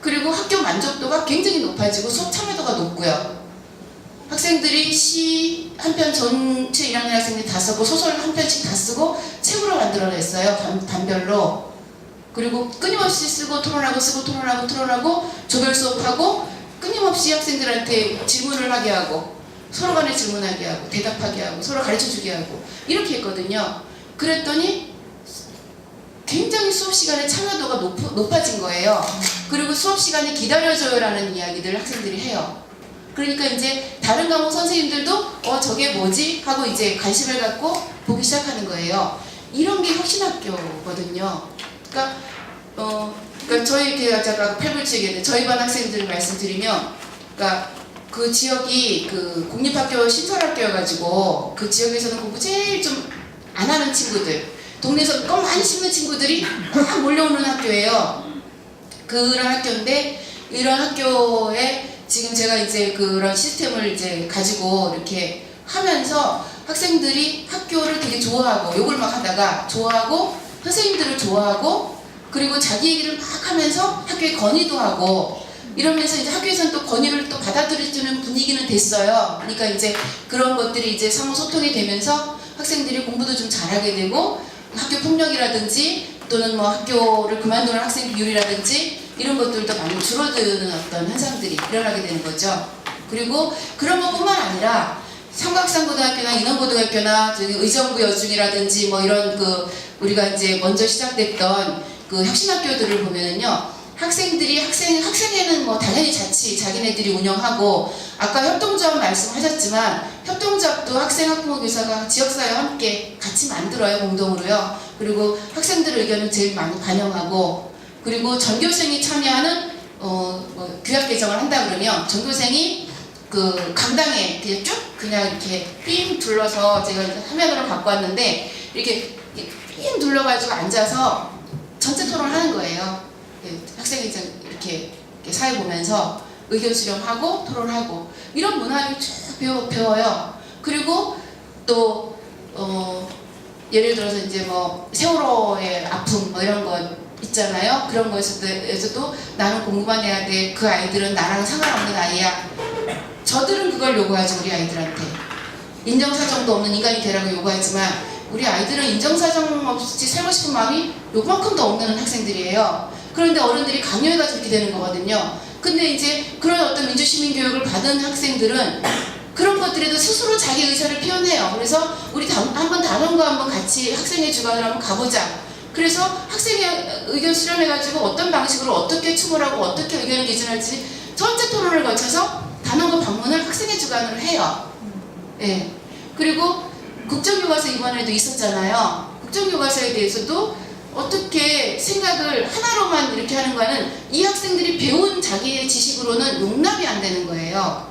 그리고 학교 만족도가 굉장히 높아지고 수업 참여도가 높고요. 학생들이 시 한 편 전체 1학년 학생들이 다 쓰고 소설 한 편씩 다 쓰고 책으로 만들어냈어요. 반별로. 그리고 끊임없이 쓰고 토론하고 조별 수업하고 끊임없이 학생들한테 질문을 하게 하고 서로 간에 질문하게 하고 대답하게 하고 서로 가르쳐주게 하고 이렇게 했거든요. 그랬더니 굉장히 수업 시간에 참여도가 높아진 거예요. 그리고 수업 시간에 기다려줘요라는 이야기들을 학생들이 해요. 그러니까 이제 다른 과목 선생님들도 저게 뭐지? 하고 이제 관심을 갖고 보기 시작하는 거예요. 이런 게 혁신학교거든요. 그러니까 저희 아까 팔불치 얘기했는데 저희 반 학생들 말씀드리면 그러니까 그 지역이 그 공립학교 신설학교여가지고 그 지역에서는 공부 제일 좀 안 하는 친구들 동네에서 껌 많이 씹는 친구들이 막 몰려오는 학교예요. 그런 학교인데 이런 학교에 지금 제가 이제 그런 시스템을 이제 가지고 이렇게 하면서 학생들이 학교를 되게 좋아하고 욕을 막 하다가 좋아하고 선생님들을 좋아하고 그리고 자기 얘기를 막 하면서 학교에 건의도 하고 이러면서 이제 학교에서는 또 건의를 또 받아들여주는 분위기는 됐어요. 그러니까 이제 그런 것들이 이제 상호 소통이 되면서 학생들이 공부도 좀 잘하게 되고 학교 폭력이라든지 또는 뭐 학교를 그만두는 학생 비율이라든지 이런 것들도 많이 줄어드는 어떤 현상들이 일어나게 되는 거죠. 그리고 그런 것뿐만 아니라 성곽산고등학교나 인원고등학교나 저기 의정부 여중이라든지 뭐 이런 우리가 이제 먼저 시작됐던 그 혁신학교들을 보면은요. 학생회는 뭐 당연히 자기네들이 운영하고 아까 협동조합 말씀하셨지만 협동조합도 학생, 학부모, 교사가 지역사회와 함께 같이 만들어요. 공동으로요. 그리고 학생들 의견을 제일 많이 반영하고 그리고 전교생이 참여하는 규약 개정을 한다 그러면 전교생이 그 강당에 그냥 쭉 그냥 이렇게 삥 둘러서 제가 화면으로 갖고 왔는데 이렇게 삥 둘러가지고 앉아서 전체 토론을 하는 거예요. 학생이 이렇게 사회 보면서 의견 수렴하고 토론하고 이런 문화를 쭉 배워요. 그리고 또 예를 들어서 이제 뭐 세월호의 아픔 뭐 이런 거 있잖아요. 그런 거에서도 나는 공부만 해야 돼. 그 아이들은 나랑 상관없는 아이야. 저들은 그걸 요구하죠. 우리 아이들한테. 인정사정도 없는 인간이 되라고 요구하지만 우리 아이들은 인정사정 없이 살고 싶은 마음이 요만큼도 없는 학생들이에요. 그런데 어른들이 강요해가지고 이렇게 되는 거거든요. 근데 이제 그런 어떤 민주시민 교육을 받은 학생들은 그런 것들에도 스스로 자기 의사를 표현해요. 그래서 우리 한번 단원과 한번 같이 학생의 주관을 한번 가보자. 그래서 학생의 의견 수렴해가지고 어떤 방식으로 어떻게 추구하고 어떻게 의견을 개진할지 전체 토론을 거쳐서 단원과 방문을 학생의 주관으로 해요. 예. 그리고 국정교과서 이번에도 있었잖아요. 국정교과서에 대해서도 어떻게 생각을 하나로만 이렇게 하는 거는 이 학생들이 배운 자기의 지식으로는 용납이 안 되는 거예요.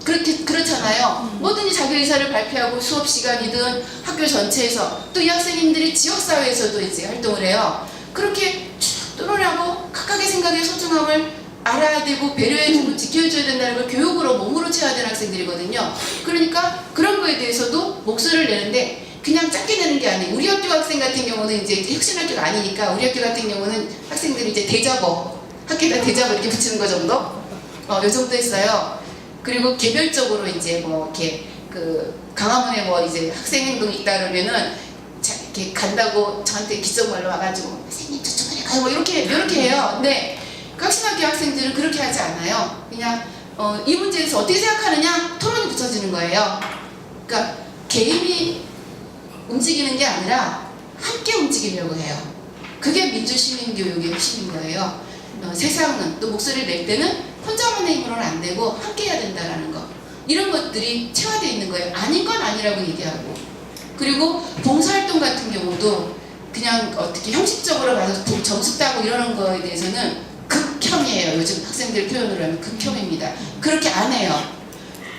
그렇잖아요. 뭐든지 자기 의사를 발표하고 수업 시간이든 학교 전체에서 또 이 학생님들이 지역사회에서도 이제 활동을 해요. 그렇게 쭉 뚫어내고 각각의 생각의 소중함을 알아야 되고 배려해주고 지켜줘야 된다는 걸 교육으로 몸으로 채워야 되는 학생들이거든요. 그러니까 그런 거에 대해서도 목소리를 내는데 그냥 작게 내는 게 아니에요. 우리 학교 학생 같은 경우는 이제 혁신학교가 아니니까 우리 학교 같은 경우는 학생들이 이제 대자보, 학교에다 대자보 이렇게 붙이는 거 정도? 요 정도 했어요. 그리고 개별적으로 이제 뭐 이렇게 강화문에 뭐 이제 학생 행동이 있다 그러면은 이렇게 간다고 저한테 귓속말로 와가지고 선생님 저쪽에 가요 뭐 이렇게 해요. 근데 혁신학교 학생들은 그렇게 하지 않아요. 그냥 이 문제에 대해서 어떻게 생각하느냐 토론이 붙여지는 거예요. 그러니까 개인이 움직이는 게 아니라 함께 움직이려고 해요. 그게 민주시민교육의 핵심인 거예요. 세상은 또 목소리를 낼 때는 혼자만의 힘으로는 안 되고 함께 해야 된다는 거. 이런 것들이 체화되어 있는 거예요. 아닌 건 아니라고 얘기하고. 그리고 봉사활동 같은 경우도 그냥 어떻게 형식적으로 가서 점수 따고 이러는 거에 대해서는 극혐이에요. 요즘 학생들 표현으로 하면 극혐입니다. 그렇게 안 해요.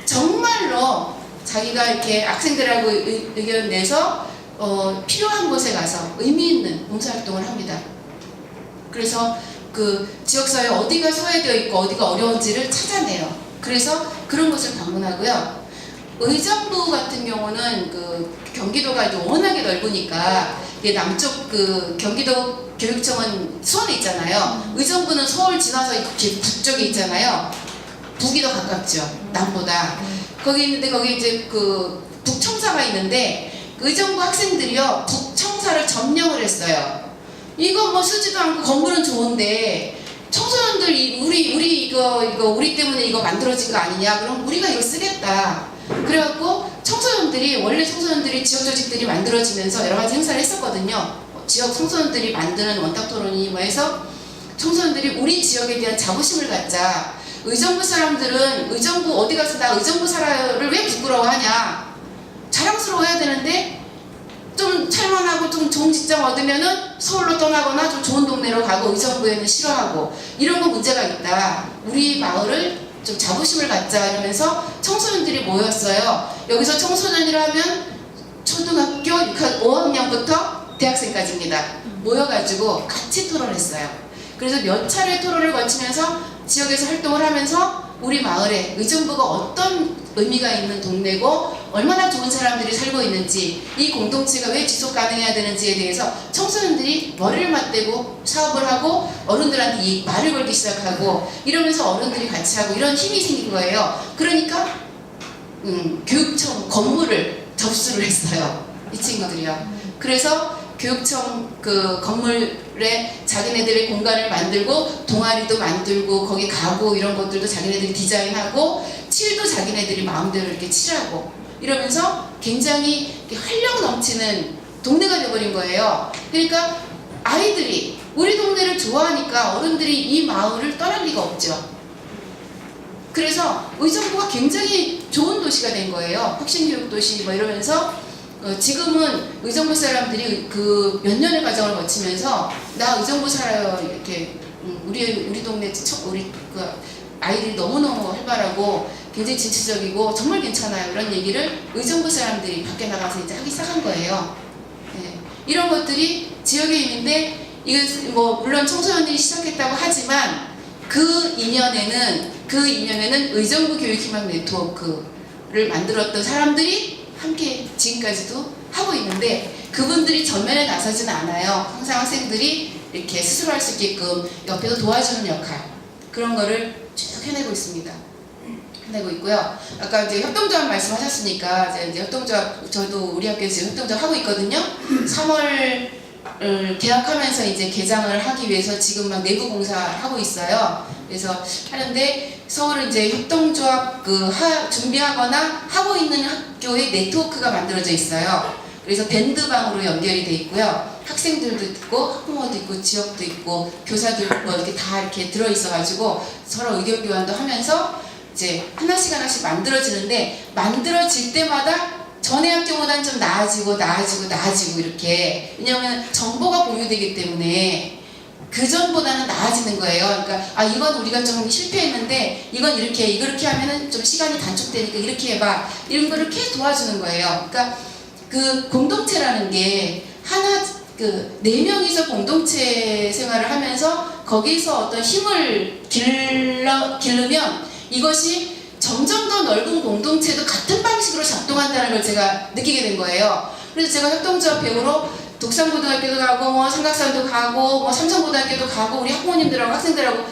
정말로 자기가 이렇게 학생들하고 의견 내서 필요한 곳에 가서 의미 있는 봉사활동을 합니다. 그래서 그 지역사회 어디가 소외되어 있고 어디가 어려운지를 찾아내요. 그래서 그런 곳을 방문하고요. 의정부 같은 경우는 경기도가 이제 워낙에 넓으니까 남쪽 경기도 교육청은 수원에 있잖아요. 의정부는 서울 지나서 이렇게 북쪽에 있잖아요. 북이 더 가깝죠. 남보다. 거기 있는데 거기 이제 북청사가 있는데 의정부 학생들이요 북청사를 점령을 했어요. 이거 뭐 쓰지도 않고 건물은 좋은데 청소년들 우리 이거 우리 때문에 이거 만들어진 거 아니냐? 그럼 우리가 이거 쓰겠다. 그래갖고 원래 청소년들이 지역 조직들이 만들어지면서 여러 가지 행사를 했었거든요. 지역 청소년들이 만드는 원탁 토론이 뭐 해서 청소년들이 우리 지역에 대한 자부심을 갖자. 의정부 사람들은 의정부 어디 가서 나 의정부 살아요를 왜 부끄러워하냐? 자랑스러워해야 되는데 좀 살만하고 좀 좋은 직장 얻으면은 서울로 떠나거나 좀 좋은 동네로 가고 의정부에는 싫어하고 이런 거 문제가 있다. 우리 마을을 좀 자부심을 갖자 이러면서 청소년들이 모였어요. 여기서 청소년이라면 초등학교 5학년부터 대학생까지입니다. 모여가지고 같이 토론했어요. 그래서 몇 차례 토론을 거치면서 지역에서 활동을 하면서 우리 마을에 의정부가 어떤 의미가 있는 동네고 얼마나 좋은 사람들이 살고 있는지 이 공동체가 왜 지속 가능해야 되는지에 대해서 청소년들이 머리를 맞대고 사업을 하고 어른들한테 이 말을 걸기 시작하고 이러면서 어른들이 같이 하고 이런 힘이 생긴 거예요. 그러니까 교육청 건물을 접수를 했어요. 이 친구들이요. 그래서 교육청 건물에 자기네들의 공간을 만들고 동아리도 만들고 거기 가고 이런 것들도 자기네들이 디자인하고 칠도 자기네들이 마음대로 이렇게 칠하고 이러면서 굉장히 활력 넘치는 동네가 되어버린 거예요. 그러니까 아이들이 우리 동네를 좋아하니까 어른들이 이 마을을 떠날 리가 없죠. 그래서 의정부가 굉장히 좋은 도시가 된 거예요. 혁신교육도시 뭐 이러면서 지금은 의정부 사람들이 몇 년의 과정을 거치면서 나 의정부 살아요 이렇게 우리 동네 우리 아이들이 너무너무 활발하고 굉장히 진취적이고 정말 괜찮아요 이런 얘기를 의정부 사람들이 밖에 나가서 이제 하기 시작한 거예요. 네. 이런 것들이 지역의 힘인데 이거 뭐 물론 청소년들이 시작했다고 하지만 그 이년에는 의정부 교육희망 네트워크를 만들었던 사람들이 함께 지금까지도 하고 있는데 그분들이 전면에 나서지는 않아요. 항상 학생들이 이렇게 스스로 할 수 있게끔 옆에서 도와주는 역할 그런 거를 쭉 해내고 있습니다. 해내고 있고요. 아까 이제 협동조합 말씀하셨으니까 이제 협동조합 저도 우리 학교에서 지금 협동조합 하고 있거든요. 3월 개학하면서 이제 개장을 하기 위해서 지금 막 내부 공사하고 있어요. 그래서 하는데 서울은 이제 협동조합 준비하거나 하고 있는 학교의 네트워크가 만들어져 있어요. 그래서 밴드방으로 연결이 돼 있고요. 학생들도 있고 학부모도 있고 지역도 있고 교사들 뭐 이렇게 다 이렇게 들어 있어가지고 서로 의견 교환도 하면서 이제 하나씩 만들어지는데 만들어질 때마다 전에 학교보다는 좀 나아지고 이렇게 왜냐하면 정보가 공유되기 때문에 그 전보다는 나아지는 거예요. 그러니까 아 이건 우리가 좀 실패했는데 이건 이렇게 하면은 좀 시간이 단축되니까 이렇게 해봐, 이런 거를 계속 도와주는 거예요. 그러니까 그 공동체라는 게 하나 그 4명이서 공동체 생활을 하면서 거기서 어떤 힘을 기르면 이것이 점점 더 넓은 공동체도 같은 방식으로 작동한다는 걸 제가 느끼게 된 거예요. 그래서 제가 협동조합 배우러 독산고등학교도 가고 뭐 삼각산도 가고 뭐 삼성고등학교도 가고 우리 학부모님들하고 학생들하고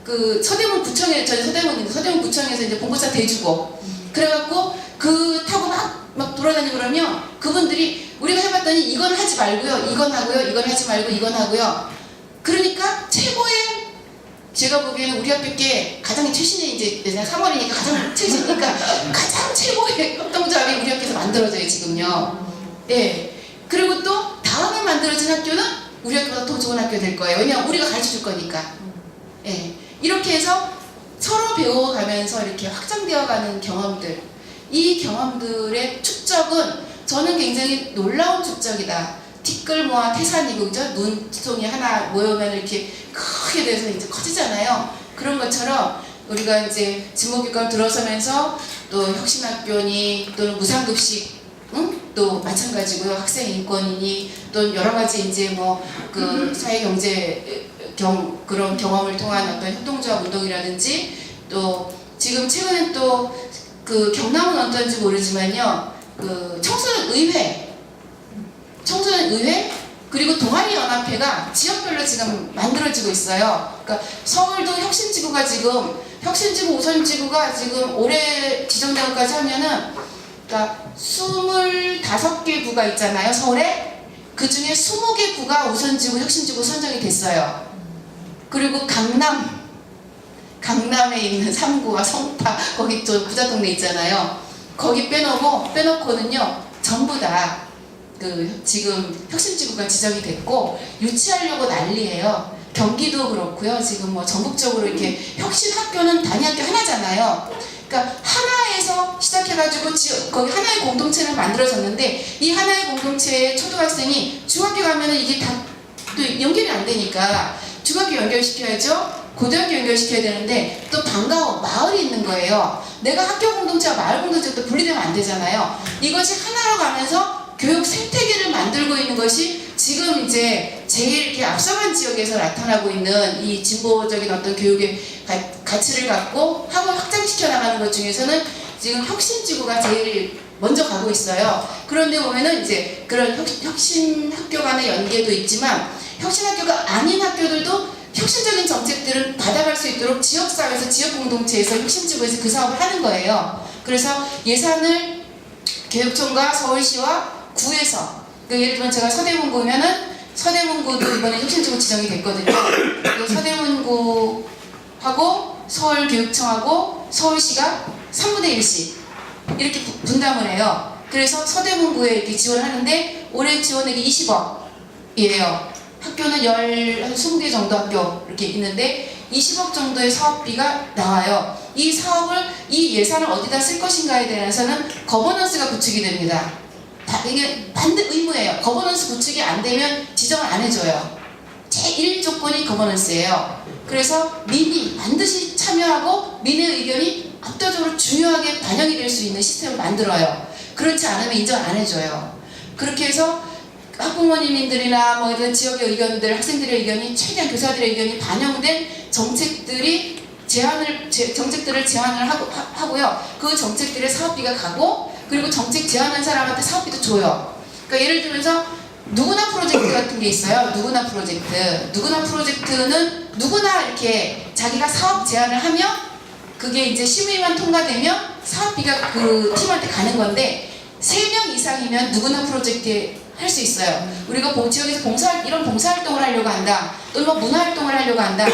그 서대문 구청에, 저희 서대문인데 서대문 구청에서 이제 봉고차 대주고 그래갖고 그 타고 막 돌아다니고 그러면 그분들이 우리가 해봤더니 이건 하지 말고요, 이건 하고요, 이건 하지 말고 이건 하고요. 그러니까 최고의, 제가 보기에는 우리 학교께 가장 최신의, 이제 내가 3월이니까 가장 최신이니까 가장 최고의 협동조합이 우리 학교에서 만들어져요 지금요. 네. 그리고 또 다음에 만들어진 학교는 우리 학교보다 더 좋은 학교 될 거예요. 왜냐면 우리가 가르쳐줄 거니까. 네. 이렇게 해서 서로 배워가면서 이렇게 확장되어가는 경험들, 이 경험들의 축적은 저는 굉장히 놀라운 축적이다. 티끌모아 태산이고, 그죠? 눈송이 하나 모여면 이렇게 크게 돼서 이제 커지잖아요. 그런 것처럼 우리가 이제 진보교육과를 들어서면서 또 혁신학교니 또는 무상급식, 또 마찬가지고요. 학생 인권이니 또 여러 가지 이제 뭐 그 사회경제 그런 경험을 통한 어떤 협동조합 운동이라든지, 또 지금 최근에 또 그 경남은 어떤지 모르지만요. 그 청소년 의회 그리고 동아리 연합회가 지역별로 지금 만들어지고 있어요. 그러니까 서울도 혁신지구가 지금 혁신지구 우선지구가 지금 올해 지정된 것까지 하면은 그러니까 25개 구가 있잖아요 서울에. 그 중에 20개 구가 우선지구 혁신지구 선정이 됐어요. 그리고 강남에 있는 3구와 성파, 거기 또 부자 동네 있잖아요. 거기 빼놓고는요 전부 다 그 지금 혁신지구가 지정이 됐고 유치하려고 난리예요. 경기도 그렇고요. 지금 뭐 전국적으로 이렇게 혁신학교는 단위 학교 하나잖아요. 그러니까 하나에서 시작해가지고 거기 하나의 공동체를 만들어졌는데, 이 하나의 공동체의 초등학생이 중학교 가면은 이게 다 또 연결이 안 되니까 중학교 연결시켜야죠. 고등학교 연결시켜야 되는데 또 반가워 마을이 있는 거예요. 내가 학교 공동체와 마을 공동체가 또 분리되면 안 되잖아요. 이것이 하나로 가면서 교육 생태계를 만들고 있는 것이 지금 이제 제일 이렇게 앞서간 지역에서 나타나고 있는 이 진보적인 어떤 교육의 가치를 갖고 학을 확장시켜 나가는 것 중에서는 지금 혁신지구가 제일 먼저 가고 있어요. 그런데 보면은 이제 그런 혁신학교 간의 연계도 있지만 혁신학교가 아닌 학교들도 혁신적인 정책들을 받아갈 수 있도록 지역사회에서 지역공동체에서 혁신지구에서 그 사업을 하는 거예요. 그래서 예산을 교육청과 서울시와 구에서, 그러니까 예를 들면 제가 서대문구면은 서대문구도 이번에 혁신지구 지정이 됐거든요. 서대문구하고 서울교육청하고 서울시가 3분의 1씩 이렇게 분담을 해요. 그래서 서대문구에 이렇게 지원을 하는데 올해 지원액이 20억이에요. 학교는 한 20개 정도 학교 이렇게 있는데 20억 정도의 사업비가 나와요. 이 사업을, 이 예산을 어디다 쓸 것인가에 대해서는 거버넌스가 구축이 됩니다. 이게 반드 의무예요. 거버넌스 구축이 안 되면 지정을 안 해줘요. 제1 조건이 거버넌스예요. 그래서 민이 반드시 참여하고 민의 의견이 압도적으로 중요하게 반영이 될 수 있는 시스템을 만들어요. 그렇지 않으면 인정 안 해줘요. 그렇게 해서 학부모님들이나 뭐 이런 지역의 의견들, 학생들의 의견이, 최대한 교사들의 의견이 반영된 정책들을 제안을 하고요. 그 정책들의 사업비가 가고, 그리고 정책 제안한 사람한테 사업비도 줘요. 그러니까 예를 들면서 누구나 프로젝트 같은 게 있어요. 누구나 프로젝트. 누구나 프로젝트는 누구나 이렇게 자기가 사업 제안을 하면 그게 이제 심의만 통과되면 사업비가 그 팀한테 가는 건데, 3명 이상이면 누구나 프로젝트에 할 수 있어요. 우리가 지역에서 이런 봉사활동을 하려고 한다. 또는 뭐 문화활동을 하려고 한다.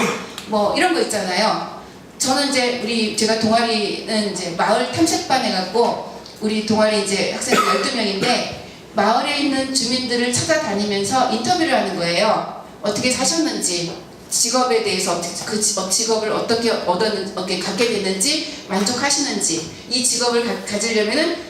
뭐 이런 거 있잖아요. 저는 이제 제가 동아리는 이제 마을 탐색반 해갖고, 우리 동아리 이제 학생들 12명인데 마을에 있는 주민들을 찾아다니면서 인터뷰를 하는 거예요. 어떻게 사셨는지, 직업에 대해서 그 직업을 어떻게 갖게 됐는지 만족하시는지, 이 직업을 가지려면은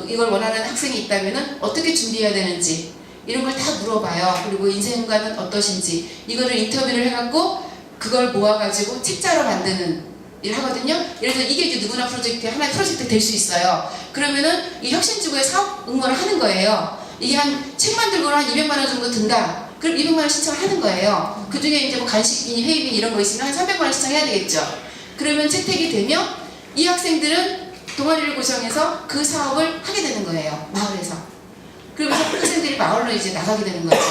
이걸 원하는 학생이 있다면은 어떻게 준비해야 되는지, 이런 걸 다 물어봐요. 그리고 인생관은 어떠신지 이거를 인터뷰를 해갖고 그걸 모아가지고 책자로 만드는 일을 하거든요. 예를 들어 이게 이제 누구나 프로젝트 하나의 프로젝트 될 수 있어요. 그러면은 이 혁신지구에 사업 응모를 하는 거예요. 이게 한 책 만들고는 한 200만 원 정도 든다. 그럼 200만 원 신청을 하는 거예요. 그 중에 이제 뭐 간식비니 회의비니 이런 거 있으면 한 300만 원 신청해야 되겠죠. 그러면 채택이 되면 이 학생들은 동아리를 구성해서 그 사업을 하게 되는 거예요. 마을에서. 그러면서 학생들이 마을로 이제 나가게 되는 거죠.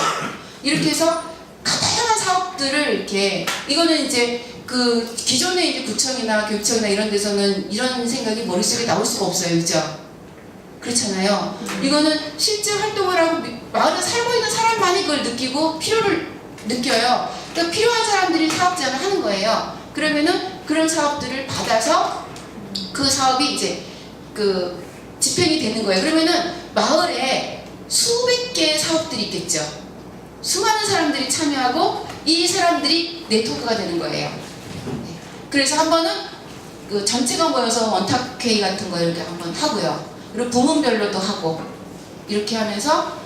이렇게 해서 다양한 사업들을 이렇게 이거는 이제 그 기존의 이제 구청이나 교육청이나 이런 데서는 이런 생각이 머릿속에 나올 수가 없어요. 그죠? 그렇잖아요. 이거는 실제 활동을 하고 마을에 살고 있는 사람만이 그걸 느끼고 필요를 느껴요. 그러니까 필요한 사람들이 사업 제안을 하는 거예요. 그러면은 그런 사업들을 받아서 그 사업이 이제 그 집행이 되는 거예요. 그러면은 마을에 수백 개의 사업들이 있겠죠. 수많은 사람들이 참여하고 이 사람들이 네트워크가 되는 거예요. 그래서 한 번은 그 전체가 모여서 원탁회의 같은 거 이렇게 한번 하고요. 그리고 부문별로도 하고 이렇게 하면서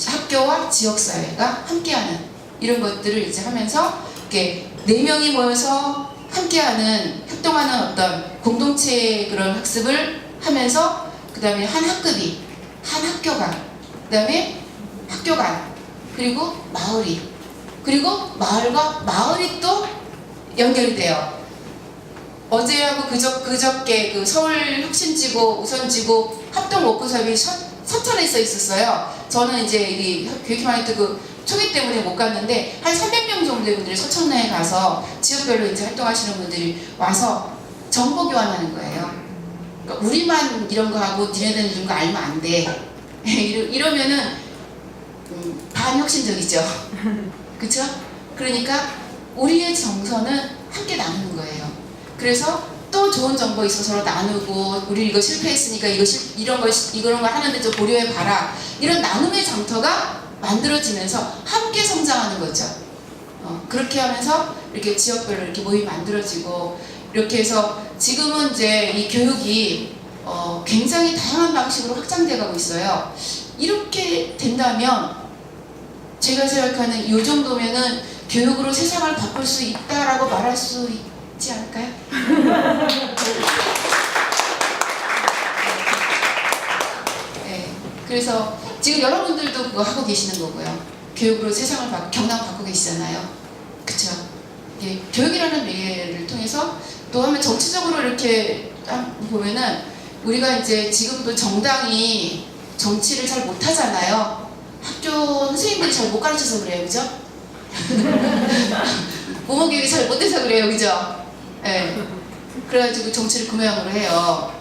학교와 지역사회가 함께하는 이런 것들을 이제 하면서 이렇게 4명이 모여서 함께하는 협동하는 어떤 공동체 그런 학습을 하면서 그 다음에 한 학급이 한 학교가 그 다음에 학교 간 그리고 마을이 그리고 마을과 마을이 또 연결이 돼요. 어제하고 그저께 그 서울 혁신지구 우선지구 합동 워크숍이 서천에 있었어요. 저는 이제 이 교육희망이트 그 초기 때문에 못 갔는데 한 300명 정도의 분들이 서천에 가서 지역별로 이제 활동하시는 분들이 와서 정보 교환하는 거예요. 그러니까 우리만 이런 거 하고 니네들은 이런 거 알면 안 돼. 이러면은 반혁신적이죠. 그쵸? 그러니까 우리의 정서는 함께 나누는 거예요. 그래서 또 좋은 정보 있어서 서로 나누고 우리 이거 실패했으니까 이런 거 하는데 좀 고려해 봐라. 이런 나눔의 장터가 만들어지면서 함께 성장하는 거죠. 그렇게 하면서 이렇게 지역별로 이렇게 모임이 만들어지고 이렇게 해서 지금은 이제 이 교육이 굉장히 다양한 방식으로 확장돼 가고 있어요. 이렇게 된다면 제가 생각하는 이 정도면은 교육으로 세상을 바꿀 수 있다라고 말할 수 있지 않을까요? 네, 그래서 지금 여러분들도 그거 하고 계시는 거고요. 교육으로 세상을 경남 바꾸고 계시잖아요. 그쵸? 예, 교육이라는 매개를 통해서 또 하면 정치적으로 이렇게 보면은 우리가 이제 지금도 정당이 정치를 잘 못하잖아요. 학교 선생님들이 잘 못 가르쳐서 그래요. 그죠? 모모교육이 잘 못돼서 그래요. 그죠? 예. 그래가지고 정치를 그 모양으로 해요.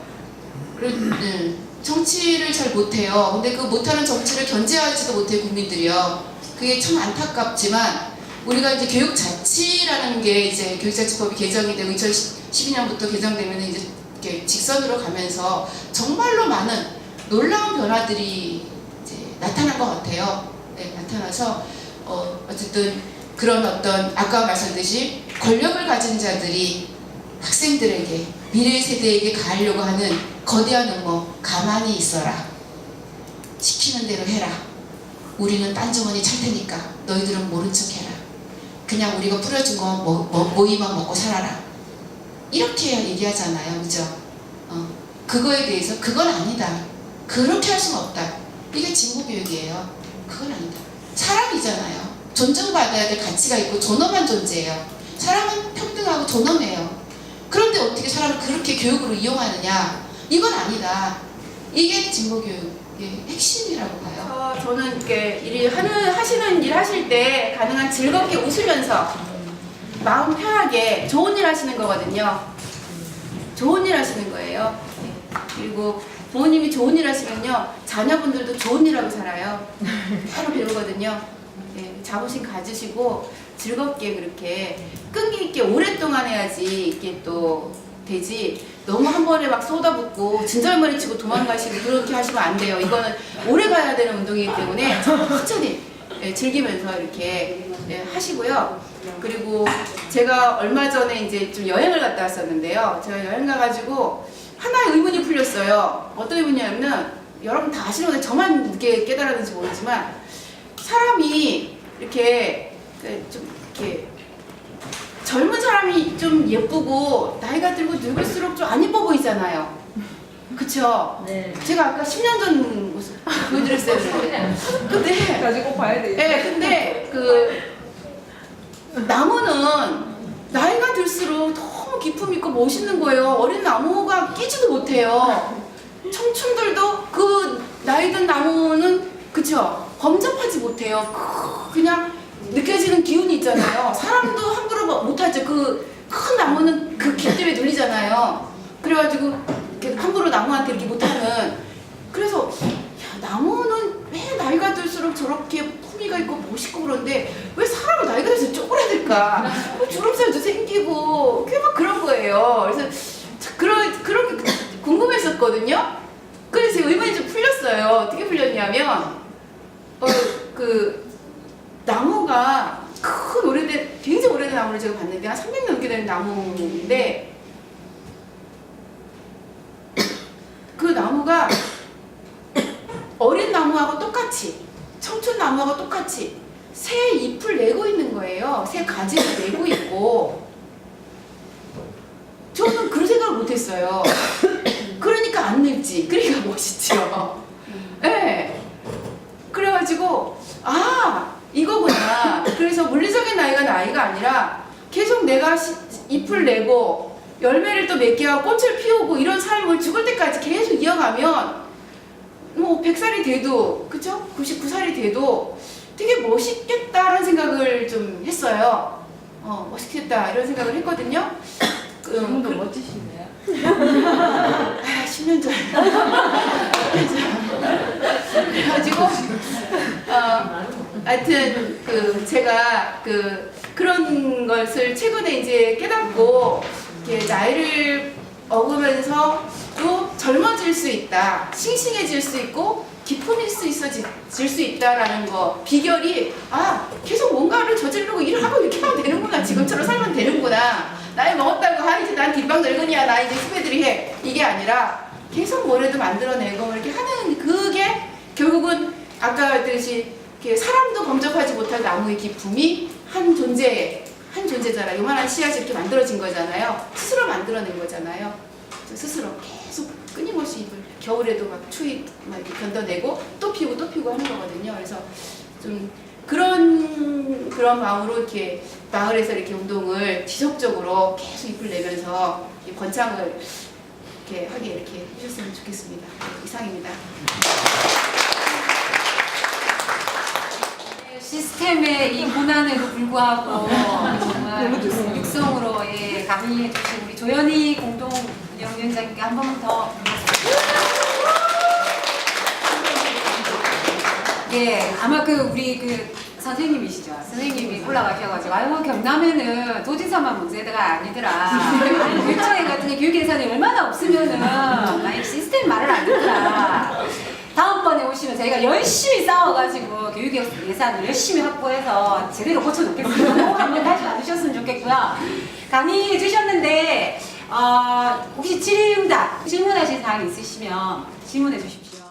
정치를 잘 못해요. 근데 그 못하는 정치를 견제하지도 못해요. 국민들이요. 그게 참 안타깝지만 우리가 이제 교육자치라는 게 이제 교육자치법이 개정이 되고 2012년부터 개정되면 이제 이렇게 직선으로 가면서 정말로 많은 놀라운 변화들이 이제 나타난 것 같아요. 네, 나타나서 어쨌든 그런 어떤 아까 말씀드렸듯이 권력을 가진 자들이 학생들에게 미래 세대에게 가하려고 하는 거대한 음모 가만히 있어라. 시키는 대로 해라. 우리는 딴주머니 찰 테니까 너희들은 모른 척 해라. 그냥 우리가 뿌려준 거 모이만 먹고 살아라. 이렇게 얘기하잖아요. 그죠? 그거에 대해서 그건 아니다. 그렇게 할 수는 없다. 이게 진보교육이에요. 그건 아니다. 사람이잖아요. 존중받아야 될 가치가 있고 존엄한 존재예요. 사람은 평등하고 존엄해요. 그런데 어떻게 사람을 그렇게 교육으로 이용하느냐? 이건 아니다. 이게 진보교육의 핵심이라고 봐요. 저는 이렇게 하시는 일 하실 때 가능한 즐겁게 웃으면서 마음 편하게 좋은 일 하시는 거거든요. 좋은 일 하시는 거예요. 그리고 부모님이 좋은 일 하시면요 자녀분들도 좋은 일 하고 살아요. 바로 배우거든요. 네, 자부심 가지시고 즐겁게 그렇게 끈기 있게 오랫동안 해야지 이게 또 되지. 너무 한 번에 막 쏟아붓고 진절머리 치고 도망가시고 그렇게 하시면 안 돼요. 이거는 오래 가야 되는 운동이기 때문에 천천히 즐기면서 이렇게 하시고요. 그리고 제가 얼마 전에 이제 좀 여행을 갔다 왔었는데요. 제가 여행 가가지고 하나의 의문이 풀렸어요. 어떤 의문이냐면 여러분 다 아시는 건데 저만 이게 깨달았는지 모르지만 사람이 이렇게 좀 이렇게 젊은 사람이 좀 예쁘고 나이가 들고 늙을수록 좀 안 예뻐 보이잖아요. 그쵸? 네. 제가 아까 10년 전 모습 보여드렸어요. 근데 가지고 봐야 돼. 네, 근데 그 나무는 나이가 들수록 너무 기품 있고 멋있는 거예요. 어린 나무가 끼지도 못해요. 청춘들도 그 나이 든 나무는 그쵸? 범접하지 못해요. 그냥 느껴지는 기운이 있잖아요. 사람도 함부로 못하죠. 그 큰 나무는 그 기 때문에 눌리잖아요. 그래가지고 이렇게 함부로 나무한테 이렇게 못하는. 그래서 야, 나무는 왜 나이가 들수록 저렇게 품위가 있고 멋있고 그런데 왜 사람은 나이가 들수록 쪼그라들까? 주름살도 생기고 막 그런 거예요. 그래서 그런 게 궁금했었거든요. 그래서 제 의문이 좀 풀렸어요. 어떻게 풀렸냐면 그 나무가 큰 오래된 굉장히 오래된 나무를 제가 봤는데 한 300년 넘게 된 나무인데 그 나무가 어린 나무하고 똑같이 청춘 나무하고 똑같이 새 잎을 내고 있는 거예요. 새 가지를 내고 있고 저는 그런 생각을 못했어요. 그러니까 안 늙지. 그러니까 멋있죠. 네. 그래가지고 아 이거구나. 그래서 물리적인 나이가 아니라 계속 내가 잎을 내고 열매를 또 맺게 하고 꽃을 피우고 이런 삶을 죽을 때까지 계속 이어가면 뭐 100살이 돼도 그쵸? 99살이 돼도 되게 멋있겠다라는 생각을 좀 했어요. 멋있겠다 이런 생각을 했거든요. 지금도 멋지시네요. 10년 전. 그래가지고 하여튼 제가 그런 것을 최근에 이제 깨닫고 이렇게 나이를 먹으면서 또 젊어질 수 있다, 싱싱해질 수 있고 기품일 수 있어질 수 있다라는 거 비결이 계속 뭔가를 저지르고 일을 하고 이렇게 하면 되는구나. 지금처럼 살면 되는구나. 나이 먹었다고 이제 난 뒷방 늙은이야 나 이제 후배들이 해 이게 아니라 계속 뭐라도 만들어내고 이렇게 하는 그게 결국은 아까 말했듯이 사람도 범접하지 못할 나무의 기품이 한 존재잖아요. 요만한 씨앗이 이렇게 만들어진 거잖아요. 스스로 만들어낸 거잖아요. 스스로 계속 끊임없이 잎을 겨울에도 막 추위 막 이렇게 견뎌내고 또 피우고 또 피우고 하는 거거든요. 그래서 좀 그런 마음으로 이렇게 마을에서 이렇게 운동을 지속적으로 계속 잎을 내면서 이 번창을 이렇게 하게 이렇게 해주셨으면 좋겠습니다. 이상입니다. 시스템의 이 고난에도 불구하고 정말 육성으로 강의해 주신 우리 조연희 공동운영위원장님께 한 번 더 아마 우리 선생님이시죠. 선생님이 올라가셔가지고 아유 경남에는 도지사만 문제가 아니더라. 교육청에 같은 게 교육 예산이 얼마나 없으면은 만약 시스템 말을 안 듣더라. 다음번에 오시면 저희가 열심히 싸워가지고 교육 예산을 열심히 확보해서 제대로 고쳐놓겠습니다. 꼭 한번 다시 와주셨으면 좋겠고요. 강의 주셨는데 혹시 질문하실 사항 있으시면 질문해 주십시오.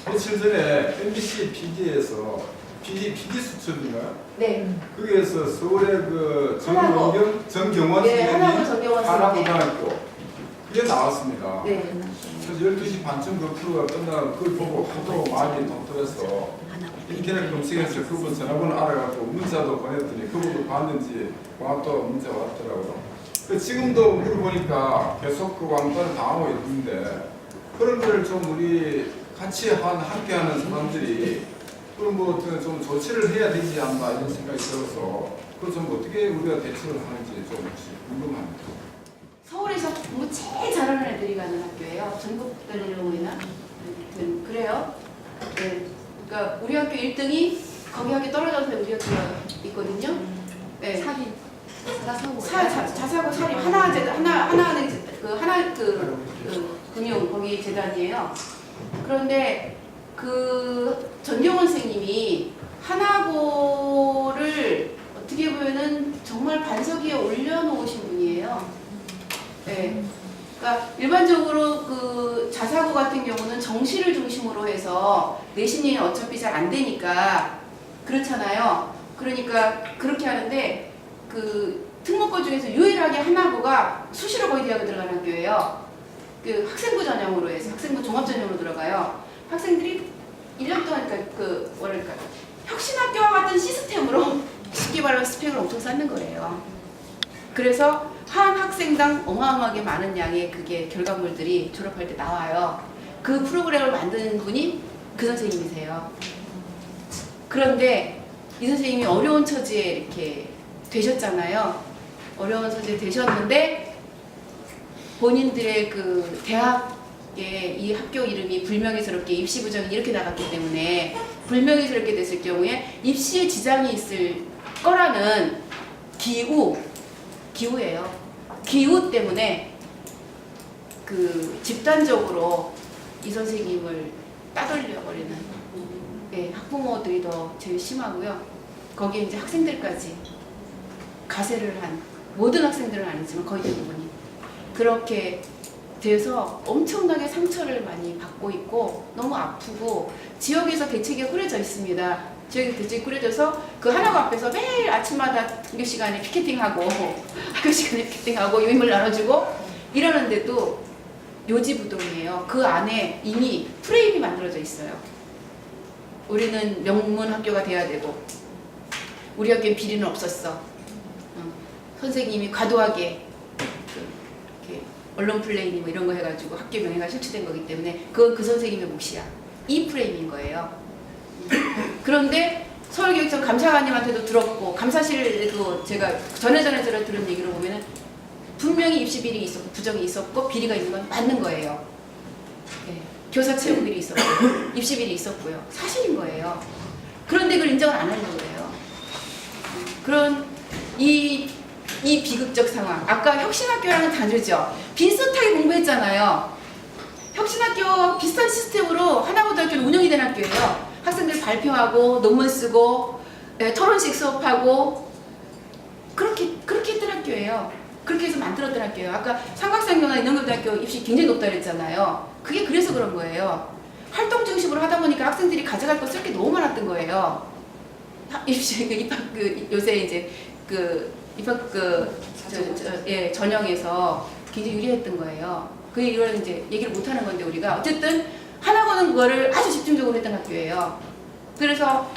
며칠 전에 MBC PD에서 PD 수첩인가요? 네. 거기에서 서울의 정경원 선생님이 하나고등학교 그게 나왔습니다. 네. 그래서 12시 반쯤 그 프로가 끝나고 그걸 보고 하도 많이 동떨어서 인터넷 검색해서 그분 전화번호 알아가지고 문자도 보냈더니 그분도 봤는지 또 문자 왔더라고요. 지금도 물어보니까 계속 그 왕따를 당하고 있는데 그런 거를 좀 우리 같이 함께하는 사람들이 그럼 좀 조치를 해야 되지 않나 이런 생각이 들어서 그걸 좀 어떻게 우리가 대처를 하는지 좀 궁금합니다. 서울에서 공부 제일 잘하는 애들이 가는 학교예요. 전국적인 경우에는 그래요. 네. 그러니까 우리 학교 1등이 거기 학교 떨어져서 우리 학교가 있거든요. 네. 자사고 사립 하나는 금융 거기 재단이에요. 그런데 전경원 선생님이 하나고를 어떻게 보면은 정말 반석 위에 올려놓으신 분이에요. 네. 그러니까 일반적으로 그 자사고 같은 경우는 정시를 중심으로 해서 내신이 어차피 잘 안 되니까 그렇잖아요. 그러니까 그렇게 하는데 그 특목고 중에서 유일하게 하나고가 수시로 거의 대학에 들어가는 학교예요. 그 학생부 전형으로 해서 학생부 종합 전형으로 들어가요. 학생들이 1년 동안 그 뭐랄까 혁신학교와 같은 시스템으로 쉽게 말하면 스펙을 엄청 쌓는 거예요. 그래서 한 학생당 어마어마하게 많은 양의 그게 결과물들이 졸업할 때 나와요. 그 프로그램을 만드는 분이 그 선생님이세요. 그런데 이 선생님이 어려운 처지에 이렇게 되셨잖아요. 어려운 처지에 되셨는데 본인들의 그 대학의 이 학교 이름이 불명예스럽게 입시 부정이 이렇게 나갔기 때문에 불명예스럽게 됐을 경우에 입시에 지장이 있을 거라는 기우예요. 기우 때문에 그 집단적으로 이 선생님을 따돌려 버리는 학부모들이 더 제일 심하고요. 거기에 이제 학생들까지 가세를 한 모든 학생들은 아니지만 거의 대부분이 그렇게 돼서 엄청나게 상처를 많이 받고 있고 너무 아프고 지역에서 대책이 꾸려져 있습니다. 지역에서 대책이 꾸려져서 그 하나고 앞에서 매일 아침마다 학교 시간에 피켓팅하고 학교 시간에 피켓팅하고 유인물 나눠주고 이러는데도 요지부동이에요. 그 안에 이미 프레임이 만들어져 있어요. 우리는 명문 학교가 돼야 되고 우리 학교엔 비리는 없었어. 선생님이 과도하게 언론 플레이니 뭐 이런 거 해가지고 학교 명예가 실추된 거기 때문에 그건 그 선생님의 몫이야. 이 프레임인 거예요. 그런데 서울교육청 감사관님한테도 들었고 감사실에도 제가 전에 들은 얘기로 보면은 분명히 입시 비리 있었고 부정이 있었고 비리가 있는 건 맞는 거예요. 네. 교사 채용 비리 있었고 입시 비리 있었고요. 사실인 거예요. 그런데 그걸 인정을 안 하려고 해요. 그런 이 비극적 상황. 아까 혁신학교랑은 다르죠. 비슷하게 공부했잖아요. 혁신학교 비슷한 시스템으로 하나고등학교는 운영이 된 학교예요. 학생들 발표하고 논문 쓰고 토론식 수업하고 그렇게 했던 학교예요. 그렇게 해서 만들었던 학교예요. 아까 삼각상경이나 인원고등학교 입시 굉장히 높다 그랬잖아요. 그게 그래서 그런 거예요. 활동 중심으로 하다 보니까 학생들이 가져갈 거 쓸 게 너무 많았던 거예요. 입시 입학 요새 이제 입학 전형에서 굉장히 유리했던 거예요. 그게 이걸 이제 얘기를 못 하는 건데 우리가 어쨌든 하나고는 그거를 아주 집중적으로 했던 학교예요. 그래서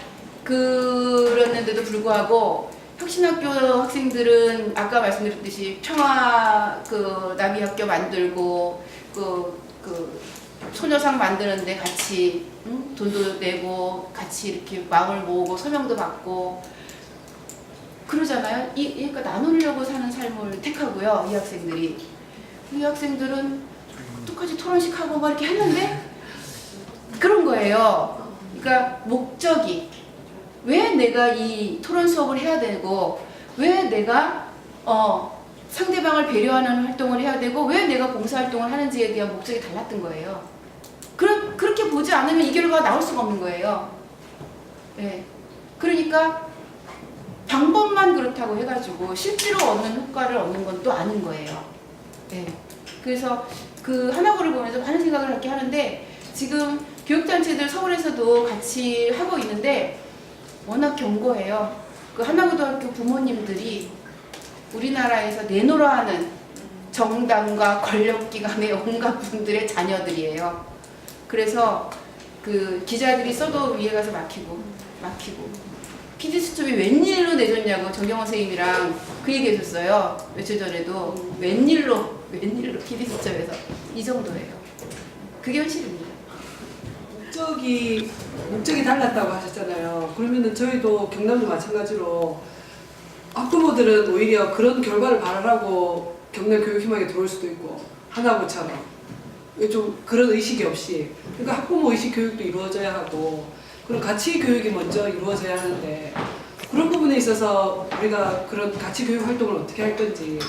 그랬는데도 불구하고 혁신학교 학생들은 아까 말씀드렸듯이 평화 나비학교 만들고 소녀상 만드는데 같이 돈도 내고 같이 이렇게 마음을 모으고 서명도 받고 그러잖아요. 그러니까 나누려고 사는 삶을 택하고요. 이 학생들은 똑같이 토론식 하고 막 이렇게 했는데 그런 거예요. 그러니까 목적이 왜 내가 이 토론 수업을 해야 되고 왜 내가 상대방을 배려하는 활동을 해야 되고 왜 내가 봉사활동을 하는지에 대한 목적이 달랐던 거예요. 그렇게 보지 않으면 이 결과가 나올 수가 없는 거예요. 네. 그러니까 방법만 그렇다고 해가지고 실제로 얻는 효과를 얻는 건 또 아닌 거예요. 네. 그래서 그 하나고를 보면서 많은 생각을 하게 하는데 지금 교육단체들 서울에서도 같이 하고 있는데 워낙 견고해요. 그 하나고등학교 부모님들이 우리나라에서 내노라 하는 정당과 권력기관의 온갖 분들의 자녀들이에요. 그래서 그 기자들이 써도 위에 가서 막히고 PD수첩이 웬일로 내줬냐고 정경원 선생님이랑 그 얘기 해줬어요. 며칠 전에도 웬일로 PD수첩에서 이 정도예요. 그게 현실입니다. 목적이 달랐다고 하셨잖아요. 그러면은 저희도 경남도 마찬가지로 학부모들은 오히려 그런 결과를 바라라고 경남 교육희망에 들어올 수도 있고 하나고처럼 좀 그런 의식이 없이 그러니까 학부모 의식 교육도 이루어져야 하고 그런 가치 교육이 먼저 이루어져야 하는데 그런 부분에 있어서 우리가 그런 가치 교육 활동을 어떻게 할 건지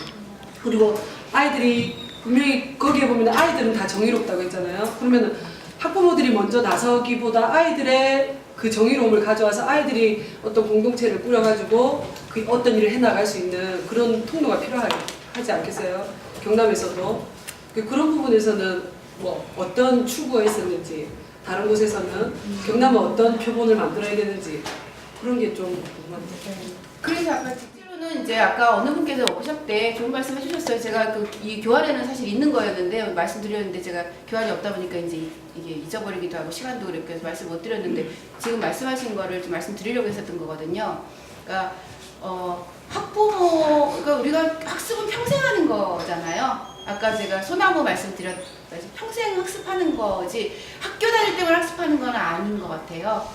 그리고 아이들이 분명히 거기에 보면 아이들은 다 정의롭다고 했잖아요. 그러면은 학부모들이 먼저 나서기보다 아이들의 그 정의로움을 가져와서 아이들이 어떤 공동체를 꾸려가지고 그 어떤 일을 해나갈 수 있는 그런 통로가 필요하지 않겠어요? 경남에서도. 그런 부분에서는 뭐 어떤 추구가 있었는지, 다른 곳에서는 경남은 어떤 표본을 만들어야 되는지 그런 게 좀 궁금한데. 그래서 아까 실제로는 이제 아까 어느 분께서 오셨대 좋은 말씀 해주셨어요. 제가 이 교환에는 사실 있는 거였는데 말씀드렸는데 제가 교환이 없다 보니까 이제 이게 잊어버리기도 하고 시간도 그랬고 해서 말씀 못 드렸는데 지금 말씀하신 거를 좀 말씀드리려고 했었던 거거든요. 그러니까 학부모가 우리가 학습은 평생 하는 거잖아요. 아까 제가 소나무 말씀드렸다시피 평생 학습하는 거지 학교 다닐 때만 학습하는 건 아닌 것 같아요.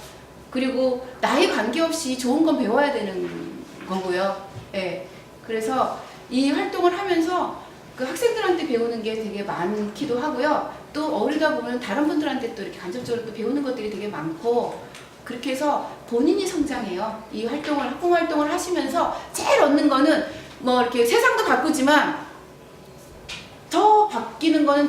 그리고 나이 관계없이 좋은 건 배워야 되는 거고요. 예. 그래서 이 활동을 하면서 그 학생들한테 배우는 게 되게 많기도 하고요. 또 어울리다 보면 다른 분들한테 또 이렇게 간접적으로 또 배우는 것들이 되게 많고 그렇게 해서 본인이 성장해요. 이 활동을 학부모 활동을 하시면서 제일 얻는 거는 뭐 이렇게 세상도 바꾸지만 더 바뀌는 거는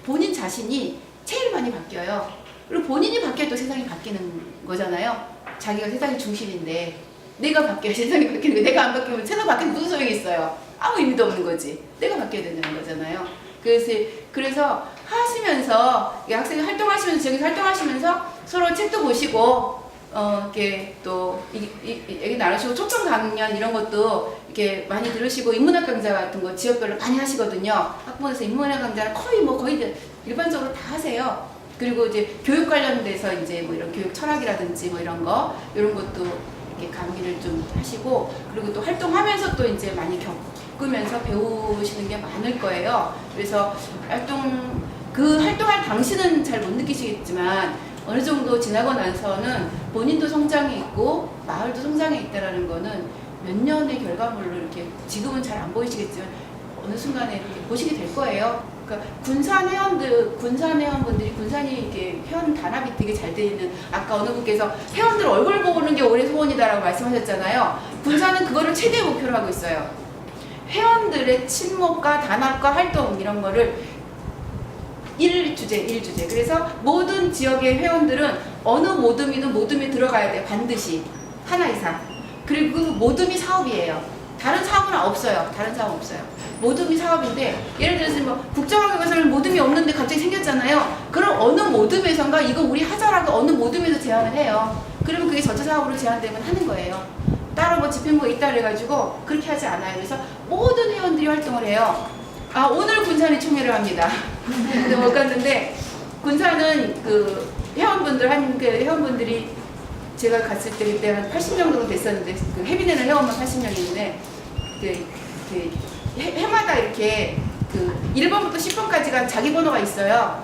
본인 자신이 제일 많이 바뀌어요. 그리고 본인이 바뀌어야 또 세상이 바뀌는 거잖아요. 자기가 세상의 중심인데 내가 바뀌어야 세상이 바뀌는 거예요. 내가 안 바뀌면 세상 바뀌면 무슨 소용이 있어요. 아무 의미도 없는 거지. 내가 바뀌어야 되는 거잖아요. 그래서 하시면서 학생이 활동하시면서 지역에서 활동하시면서 서로 책도 보시고 이렇게 또 얘기 나누시고 초청 강연 이런 것도 이렇게 많이 들으시고 인문학 강좌 같은 거 지역별로 많이 하시거든요. 학부모에서 인문학 강좌를 거의 일반적으로 다 하세요. 그리고 이제 교육 관련돼서 이제 뭐 이런 교육 철학이라든지 뭐 이런 것도 이렇게 강의를 좀 하시고 그리고 또 활동하면서 또 이제 많이 겪으면서 배우시는 게 많을 거예요. 그래서 활동할 당시는 잘 못 느끼시겠지만 어느 정도 지나고 나서는 본인도 성장해 있고 마을도 성장해 있다라는 거는 몇 년의 결과물로 이렇게 지금은 잘 안 보이시겠지만 어느 순간에 이렇게 보시게 될 거예요. 그러니까 군산 회원분들이 군산이 이렇게 회원 단합이 되게 잘 돼 있는 아까 어느 분께서 회원들 얼굴 보는 게 올해 소원이다라고 말씀하셨잖아요. 군산은 그거를 최대 목표로 하고 있어요. 회원들의 친목과 단합과 활동 이런 거를 일주제. 그래서 모든 지역의 회원들은 어느 모둠에 들어가야 돼요. 반드시 하나 이상. 그리고 그 모둠이 사업이에요. 다른 사업은 없어요. 모둠이 사업인데 예를 들어서 뭐 국정학교에서는 모둠이 없는데 갑자기 생겼잖아요. 그럼 어느 모둠에선가 이거 우리 하자라고 어느 모둠에서 제안을 해요. 그러면 그게 전체 사업으로 제안되면 하는 거예요. 따로 뭐 집행부가 있다 그래가지고 그렇게 하지 않아요. 그래서 모든 회원들이 활동을 해요. 오늘 군산이 총회를 합니다. 근데 못 갔는데 군산은 그 회원분들이 제가 갔을 때 그때 한 80명 정도 됐었는데 그 해비내는 회원만 80명인데 해마다 이렇게 그 1번부터 10번까지가 자기 번호가 있어요.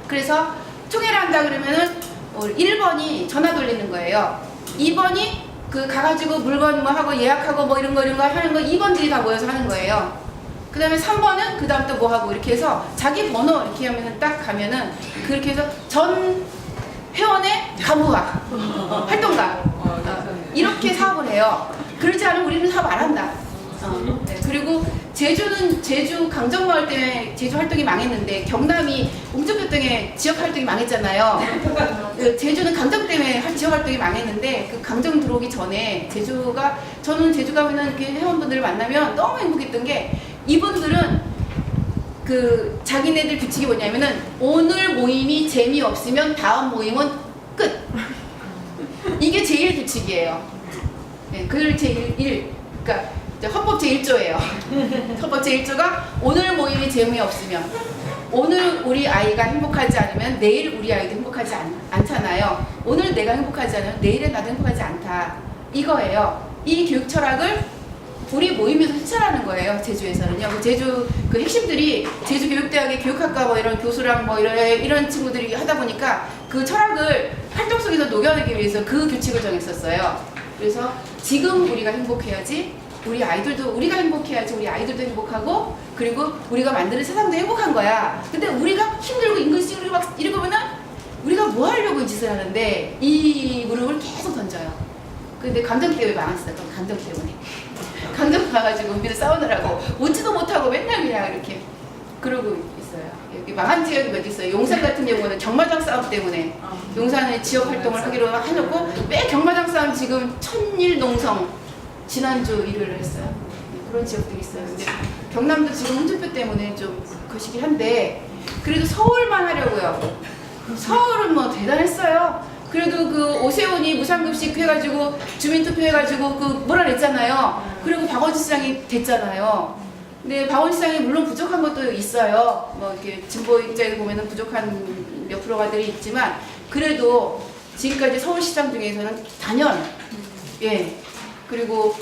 그래서 총회를 한다 그러면은 1번이 전화 돌리는 거예요. 2번이 그 가가지고 물건 뭐 하고 예약하고 뭐 이런 거 하는 거 2번들이 다 모여서 하는 거예요. 그 다음에 3번은 그 다음 또 뭐 하고 이렇게 해서 자기 번호 이렇게 하면은 딱 가면은 그렇게 해서 전 회원의 간부가 활동가 이렇게 사업을 해요. 그렇지 않으면 우리는 사업 안 한다. 네. 그리고 제주 강정마을 때문에 제주 활동이 망했는데 경남이 웅쪽교 때문에 지역 활동이 망했잖아요. 제주는 강정 때문에 지역 활동이 망했는데 그 강정 들어오기 전에 저는 제주 가면은 이렇게 회원분들을 만나면 너무 행복했던 게 이분들은 그 자기네들 규칙이 뭐냐면은 오늘 모임이 재미없으면 다음 모임은 끝. 이게 제일 규칙이에요. 네, 그걸 그러니까 헌법 제1조예요. 헌법 제1조가 오늘 모임이 재미없으면 오늘 우리 아이가 행복하지 않으면 내일 우리 아이도 행복하지 않잖아요. 오늘 내가 행복하지 않으면 내일은 나도 행복하지 않다. 이거예요. 이 교육 철학을 우리 모임에서 실천하는 거예요. 제주에서는요. 제주 그 핵심들이 제주 교육대학의 교육학과 뭐 이런 교수랑 뭐 이런 친구들이 하다 보니까 그 철학을 활동 속에서 녹여내기 위해서 그 규칙을 정했었어요. 그래서 지금 우리가 행복해야지 우리 아이들도 우리가 행복해야지 우리 아이들도 행복하고 그리고 우리가 만드는 세상도 행복한 거야. 근데 우리가 힘들고 인근식으로 막 이러면은 우리가 뭐 하려고 이 짓을 하는데 이 무릎을 계속 던져요. 근데 감정 때문에 망했어요. 감정 때문에. 감정 나가지고 우리도 싸우느라고 웃지도 못하고 맨날 그냥 이렇게 그러고 있어요. 여기 망한 지역이 몇 있어요. 용산 같은 경우는 경마장 싸움 때문에 용산에 지역 활동을 하기로 해놓고 매 경마장 싸움 지금 천일 농성 지난주 일요일을 했어요. 그런 지역들이 있어요. 근데 경남도 지금 홍준표 때문에 좀 거시기 한데 그래도 서울만 하려고요. 서울은 뭐 대단했어요. 그래도 그 오세훈이 무상급식 해가지고 주민투표 해가지고 그 뭐라 그랬잖아요. 그리고 박원순 시장이 됐잖아요. 근데 박원순 시장이 물론 부족한 것도 있어요. 뭐 이렇게 진보 입장에서 보면은 부족한 몇 프로가들이 있지만 그래도 지금까지 서울시장 중에서는 단연 예 그리고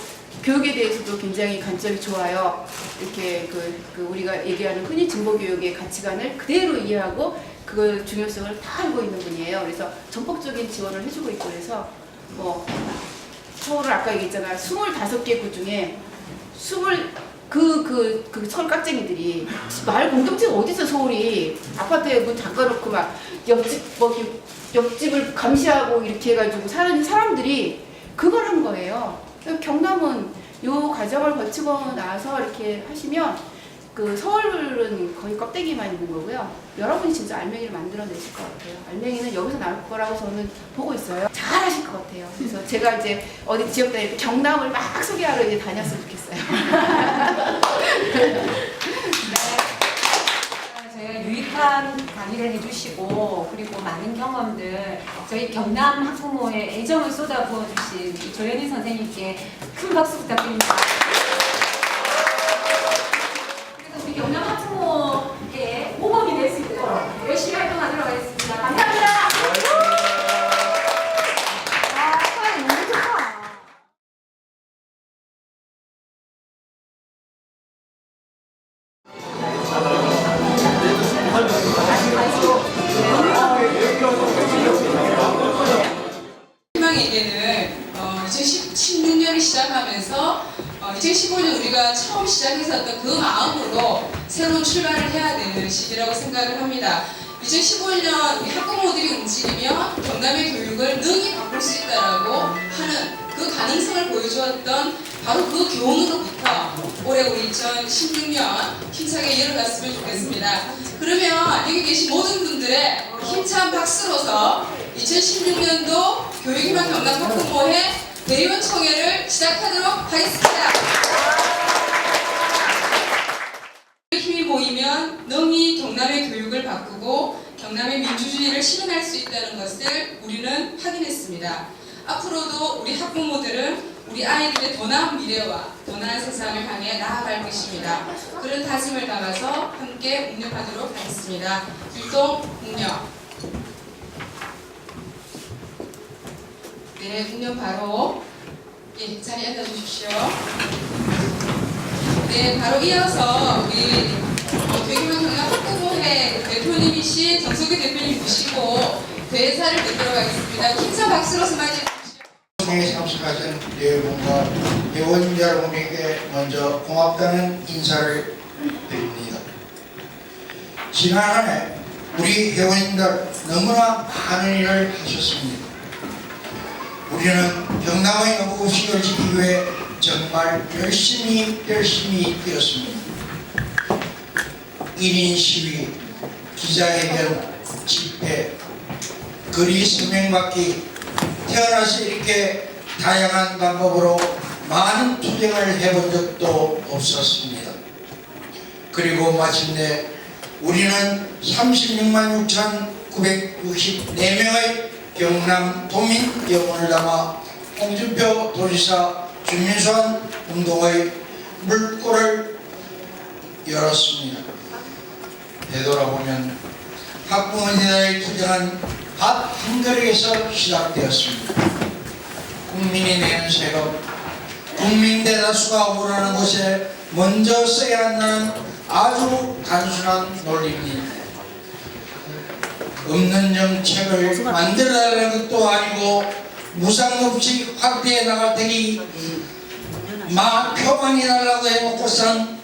교육에 대해서도 굉장히 관점이 좋아요. 이렇게 그 우리가 얘기하는 흔히 진보 교육의 가치관을 그대로 이해하고 그 중요성을 다 알고 있는 분이에요. 그래서 전폭적인 지원을 해주고 있고 그래서 뭐 서울을 아까 얘기했잖아요. 25개 구 중에 그 서울 깍쟁이들이 마을 공동체가 어디서 서울이 아파트에 문 잠가놓고 막 옆집을 감시하고 이렇게 해가지고 사는 사람들이 그걸 한 거예요. 경남은 요 과정을 거치고 나서 이렇게 하시면 그 서울은 거의 껍데기만 있는 거고요. 여러분이 진짜 알맹이를 만들어내실 것 같아요. 알맹이는 여기서 나올 거라고 저는 보고 있어요. 잘 하실 것 같아요. 그래서 제가 이제 어디 지역 다닐 때 경남을 막 소개하러 이제 다녔으면 좋겠어요. 저희가 유익한 강의를 해주시고 그리고 많은 경험들 저희 경남 학부모의 애정을 쏟아부어 주신 조현희 선생님께 큰 박수 부탁드립니다. 그래서 우리 경남 학부모의 모범이 될 수 있도록 열심히 활동하도록 하겠습니다. 감사합니다. 희망에게는 2016년을 시작하면서 2015년 우리가 처음 시작했었던 그 마음으로 새로운 출발을 해야 되는 시기라고 생각을 합니다. 2015년 우리 학부모들이 움직이면 경남의 교육을 능히 바꿀 수 있다라고 하는 그 가능성을 보여주었던 바로 그 교훈으로부터 올해 우리 2016년 힘차게 이어갔으면 좋겠습니다. 그러면 여기 계신 모든 분들의 힘찬 박수로서 2016년도 교육희망 경남 학부모회 대의원 총회를 시작하도록 하겠습니다. 힘이 모이면 능히 경남의 교육을 바꾸고 경남의 민주주의를 실현할 수 있다는 것을 우리는 확인했습니다. 앞으로도 우리 학부모들은 우리 아이들의 더 나은 미래와 더 나은 세상을 향해 나아갈 것입니다. 그런 다짐을 담아서 함께 묵념하도록 하겠습니다. 율동 묵념. 네, 묵념 바로 자리에 앉아주십시오. 네, 바로 이어서 우리 교육희망 경남 학부모회 대표님이신 정석희 대표님 모시고 대사를 듣도록 하겠습니다. 힘찬 박수로 맞이해 주십시오. 에 참석하신 여러분과 회원 여러분에게 먼저 고맙다는 인사를 드립니다. 지난 한 해 우리 회원님들 너무나 많은 일을 하셨습니다. 우리는 경남의 여부시를 지키기 위해 정말 열심히 뛰었습니다. 1인 시위, 기자회견, 집회, 거리 성명받기, 태어나서 이렇게 다양한 방법으로 많은 투쟁을 해본 적도 없었습니다. 그리고 마침내 우리는 36만 6,964명의 경남 도민 영혼을 담아 홍준표 도지사 주민수환 운동의 물꼬를 열었습니다. 되돌아보면 학부모님들의 투쟁은 밥 한 그릇에서 시작되었습니다. 국민이 내는 세금, 국민 대다수가 원하는 곳에 먼저 써야 한다는 아주 단순한 논리입니다. 없는 정책을 만들어달라는 것도 아니고 무상급식 확대해 나갈 테니 막 표만이 달라고 해놓고선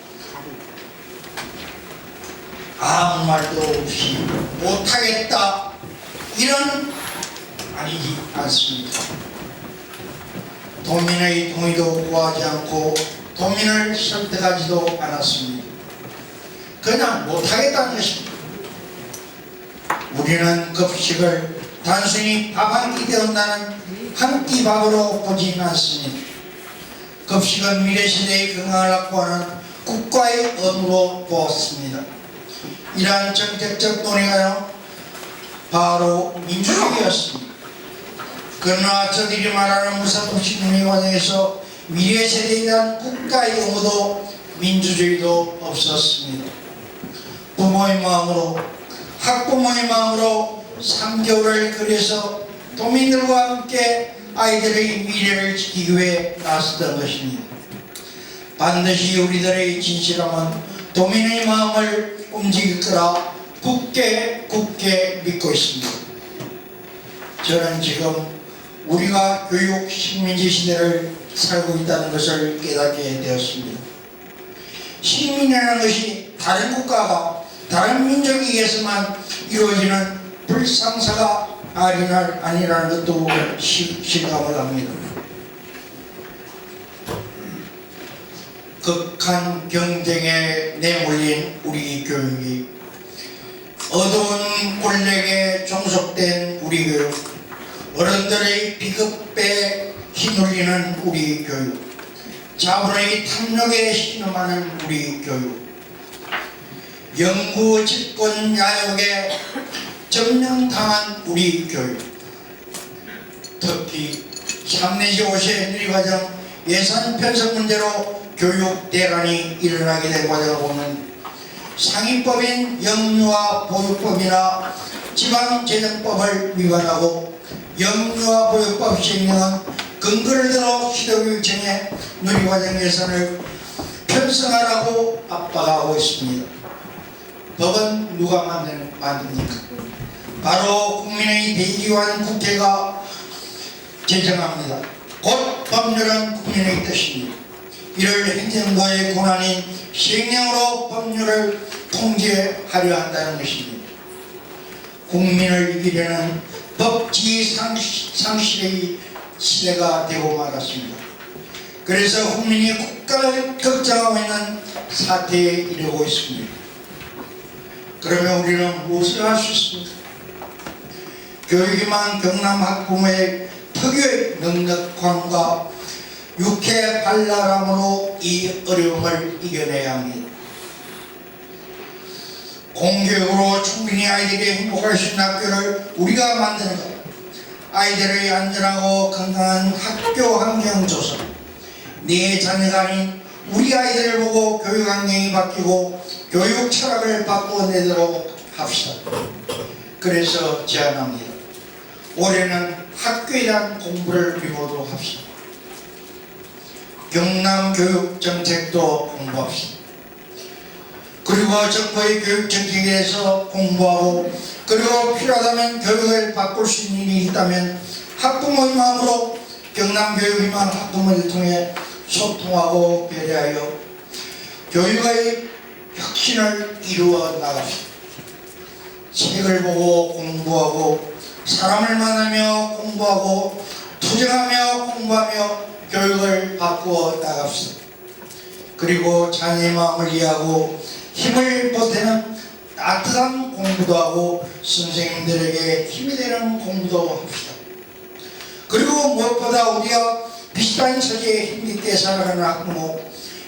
아무 말도 없이 못하겠다 이런 아니지 않습니다. 도민의 동의도 구하지 않고 도민을 설득하지도 않았습니다. 그냥 못하겠다는 것입니다. 우리는 급식을 단순히 밥 한 끼 때운다는 한 끼 밥으로 보진 않습니다. 급식은 미래시대의 건강을 확보하는 국가의 의무로 보았습니다. 이러한 정책적 논의가 바로 민주주의였습니다. 그러나 저들이 말하는 무상급식 논의 과정에서 미래 세대에 대한 국가의 의무도 민주주의도 없었습니다. 부모의 마음으로, 학부모의 마음으로 3개월을 그려서 도민들과 함께 아이들의 미래를 지키기 위해 나섰던 것입니다. 반드시 우리들의 진실함은 도민의 마음을 움직일 거라 굳게 믿고 있습니다. 저는 지금 우리가 교육 식민지 시대를 살고 있다는 것을 깨닫게 되었습니다. 식민이라는 것이 다른 국가가 다른 민족에 의해서만 이루어지는 불상사가 아니라는 것도 실감을 합니다. 극한 경쟁에 내몰린 우리 교육이, 어두운 권력에 종속된 우리 교육, 어른들의 비급에 휘둘리는 우리 교육, 자본의 탐욕에 신음하는 우리 교육, 영구 집권 야욕에 점령당한 우리 교육, 특히 3 내지 5세 누리과정 예산 편성 문제로 교육 대란이 일어나게 된 과정을 보면 상위법인 영유아 보육법이나 지방재정법을 위반하고 영유아 보육법 시행령은 근거를 들어 시도교육청에 누리과정 예산을 편성하라고 압박하고 있습니다. 법은 누가 만듭니까? 바로 국민의 대의기관 국회가 제정합니다. 곧 법률은 국민의 뜻입니다. 이를 행정부의 권한인 시행령으로 법률을 통제하려 한다는 것입니다. 국민을 이기려는 법치 상실의 시대가 되고 말았습니다. 그래서 국민이 국가를 걱정하고 있는 사태에 이르고 있습니다. 그러면 우리는 무엇을 할 수 있습니까? 교육이만 경남 학부모의 특유의 능력함과 육회 발랄함으로 이 어려움을 이겨내야 합니다. 공교육으로 충분히 아이들이 행복할 수 있는 학교를 우리가 만드는 것, 아이들의 안전하고 건강한 학교 환경 조성, 내 자녀가 아닌 우리 아이들을 보고 교육 환경이 바뀌고 교육 철학을 바꿔내도록 합시다. 그래서 제안합니다. 올해는 학교에 대한 공부를 우리 모두 합시다. 경남 교육 정책도 공부합시다. 그리고 정부의 교육 정책에 대해서 공부하고, 그리고 필요하다면 교육을 바꿀 수 있는 일이 있다면 학부모의 마음으로 경남 교육위만 학부모를 통해 소통하고 배려하여 교육의 혁신을 이루어 나갑시다. 책을 보고 공부하고, 사람을 만나며 공부하고, 투쟁하며 공부하며 교육을 바꾸어 나갑시다. 그리고 자녀의 마음을 이해하고 힘을 보태는 따뜻한 공부도 하고 선생님들에게 힘이 되는 공부도 합시다. 그리고 무엇보다 우리가 비슷한 처지에 힘있게 살아가는 학부모,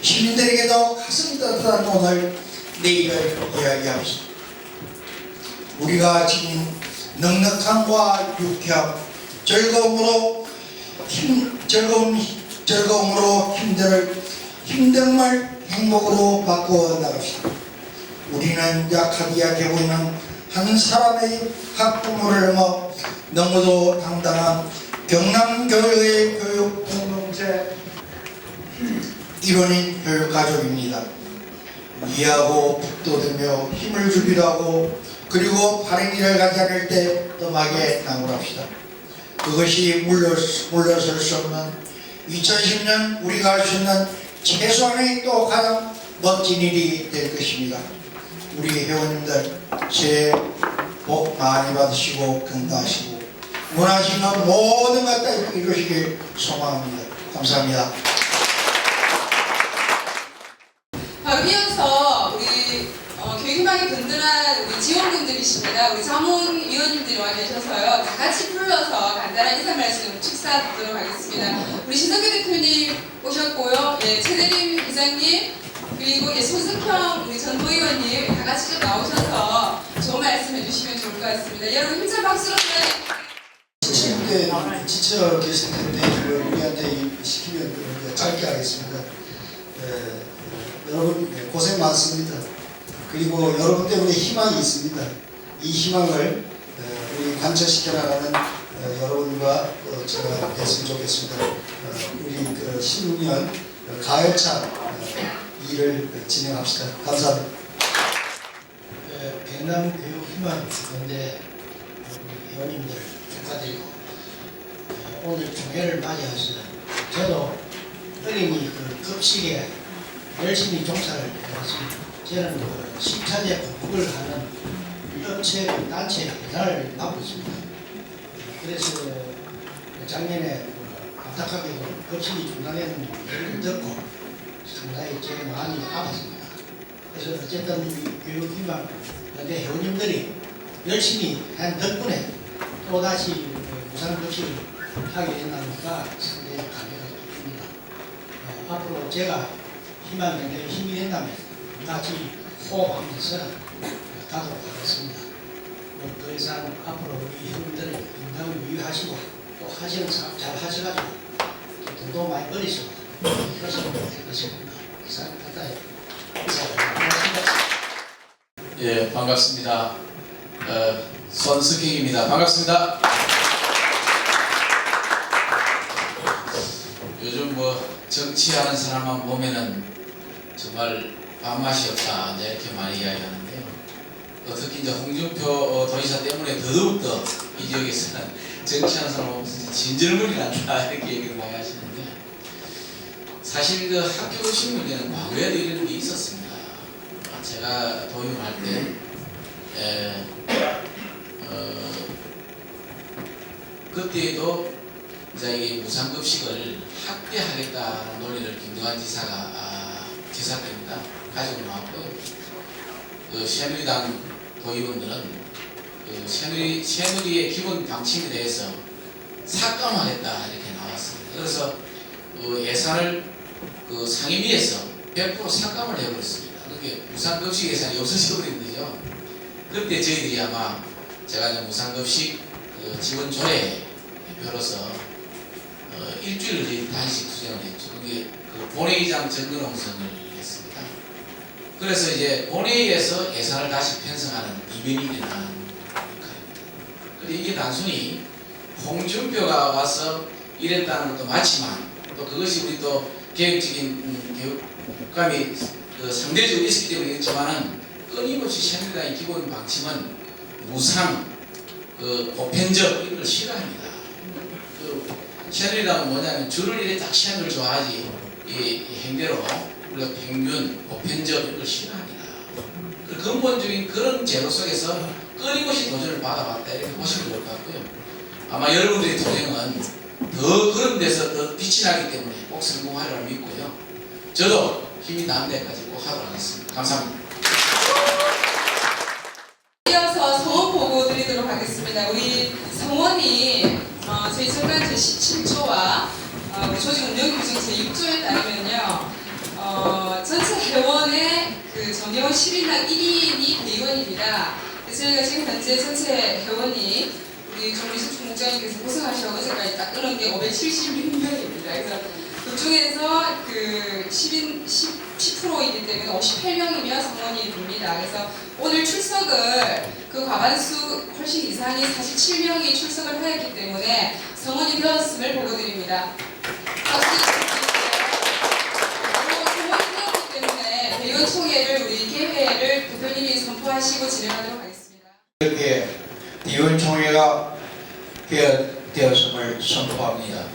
시민들에게도 가슴 따뜻한 오늘 내일을 이야기합시다. 우리가 지금 넉넉함과 유쾌함, 즐거움으로 힘듦을 행복으로 바꾸어 나갑시다. 우리는 약해 보이는 한 사람의 학부모를 넘어 너무도 당당한 경남교육의 교육 공동체 일원인 교육가족입니다. 이해하고 북돋으며 힘을 주기도 하고, 그리고 바른 길을 가지 않을 때 뜸하게 나무랍시다. 그것이 물러설 수 없는 2010년 우리가 할 수 있는 최소한의 또 가장 멋진 일이 될 것입니다. 우리 회원님들 새해 복 많이 받으시고 건강하시고 원하시는 모든 것 다 이루시길 소망합니다. 감사합니다. 바로 이어서 우리 교육망이 든든한 우리 지원군들이십니다. 우리 자문위원님들이 와 계셔서요. 다 같이 불러서 간단한 인사 말씀 축사드리도록 하겠습니다. 우리 신석규 대표님 오셨고요. 네, 최대림 이사님, 그리고 손석형 우리 전 도의원님 다 같이 좀 나오셔서 좋은 말씀 해주시면 좋을 것 같습니다. 여러분 힘찬 박수로 시간에 지쳐 계실 텐데 우리한테 시키면 짧게 하겠습니다. 여러분 고생 많습니다. 그리고 여러분 때문에 희망이 있습니다. 이 희망을 우리 관철시켜 나가는 여러분과 제가 됐으면 좋겠습니다. 우리 16년 가열차 일을 진행합시다. 감사합니다. 경남 교육 희망 건데 우리 회원님들 축하드리고 오늘 총회를 맞이하시는 저도 어린이 급식에 열심히 종사를 해왔습니다. 저는 식차제 공급을 하는 업체 단체 회사를 맡고 있습니다. 그래서 작년에 안타깝게도 급식이 중단되는 얘기를 듣고 상당히 제 마음이 아팠습니다. 그래서 어쨌든 우리 교육희망 연대 회원님들이 열심히 한 덕분에 또다시 무상급식을 하게 된다니까 상당히 감회가 깊습니다. 앞으로 제가 희망연대에 힘이 된다면 같이 호흡하면서 가도록 하겠습니다. 더 이상 앞으로 우리 회원님들을 건강을 유의하시고 또 하시는 사업 잘 하셔가지고 또 돈도 많이 벌이시고 그러시면 될 것입니다. 이상 간단히 인사드립니다. 예, 반갑습니다. 손석형입니다. 반갑습니다. 요즘 뭐 정치하는 사람만 보면은 정말 밥맛이 없다 이렇게 많이 이야기하는데요. 특히 이제 홍준표 도지사 때문에 더더욱더 이 지역에서는 정치하는 사람 보면 진절물이 난다 이렇게 얘기를 많이 하시는데 사실 그 학교 급식 문제는 과거에도 이런 게 있었습니다. 제가 도의원할 때 그때도 이제 이 무상급식을 확대하겠다는 논의를 김두관 지사 때입니다. 가지고 나왔고요. 그 새누리당 도의원들은 그 새누리의 기본 방침에 대해서 삭감하겠다 이렇게 나왔습니다. 그래서 그 예산을 그 상임위에서 100% 삭감을 해버렸습니다. 그게 무상급식 예산이 없어져 버린 거죠. 그때 저희들이 아마 제가 이제 무상급식 그 지원 조례 대표로서 일주일을 단식 투쟁을 했죠. 그게 그 본회의장 정근홍선을 했습니다. 그래서 이제 본회의에서 예산을 다시 편성하는 이변이 일어난 역할입니다. 그런데 이게 단순히 홍준표가 와서 이랬다는 것도 맞지만 또 그것이 우리 또 개혁적인 교육감이 그 상대적으로 있기 때문에 있지만은 끊임없이 새누리당의 기본 방침은 무상, 그 보편적 이런 걸 싫어합니다. 그 새누리당은 뭐냐면 줄을 이렇게 딱 치는 걸 좋아하지 이 행대로 우리가 평균, 보편적 이런 걸 싫어합니다. 그 근본적인 그런 제도 속에서 끊임없이 도전을 받아봤다 이렇게 보시면 좋을 것 같고요. 아마 여러분들의 도전은 더 그런 데서 더 빛이 나기 때문에 꼭 성공하리라 믿고요. 저도 힘이 나는 데까지 꼭 하도록 하겠습니다. 감사합니다. 이어서 성원 보고 드리도록 하겠습니다. 우리 성원이 저희 정관 제17조와 조직 운영 규정 제6조에 따르면요, 전체 회원의 그 정회원 10인당 1인이 대의원입니다. 그래서 저희가 지금 현재 전체 회원이 우리 정미숙 총무장님께서 고생하셔서 어제까지 딱 끊은 게 576명입니다. 그래서 그 중에서 그 10%이기 때문에 58명이면 성원이 됩니다. 그래서 오늘 출석을 그 과반수 훨씬 이상이 47명이 출석을 하였기 때문에 성원이 되었음을 보고드립니다. 박수 부탁드릴게요. 성원이 되었기 때문에 대의원총회를 우리 개회를 대표님이 선포하시고 진행하도록 하겠습니다. 이렇게 대의원총회가 되었음을 선포합니다.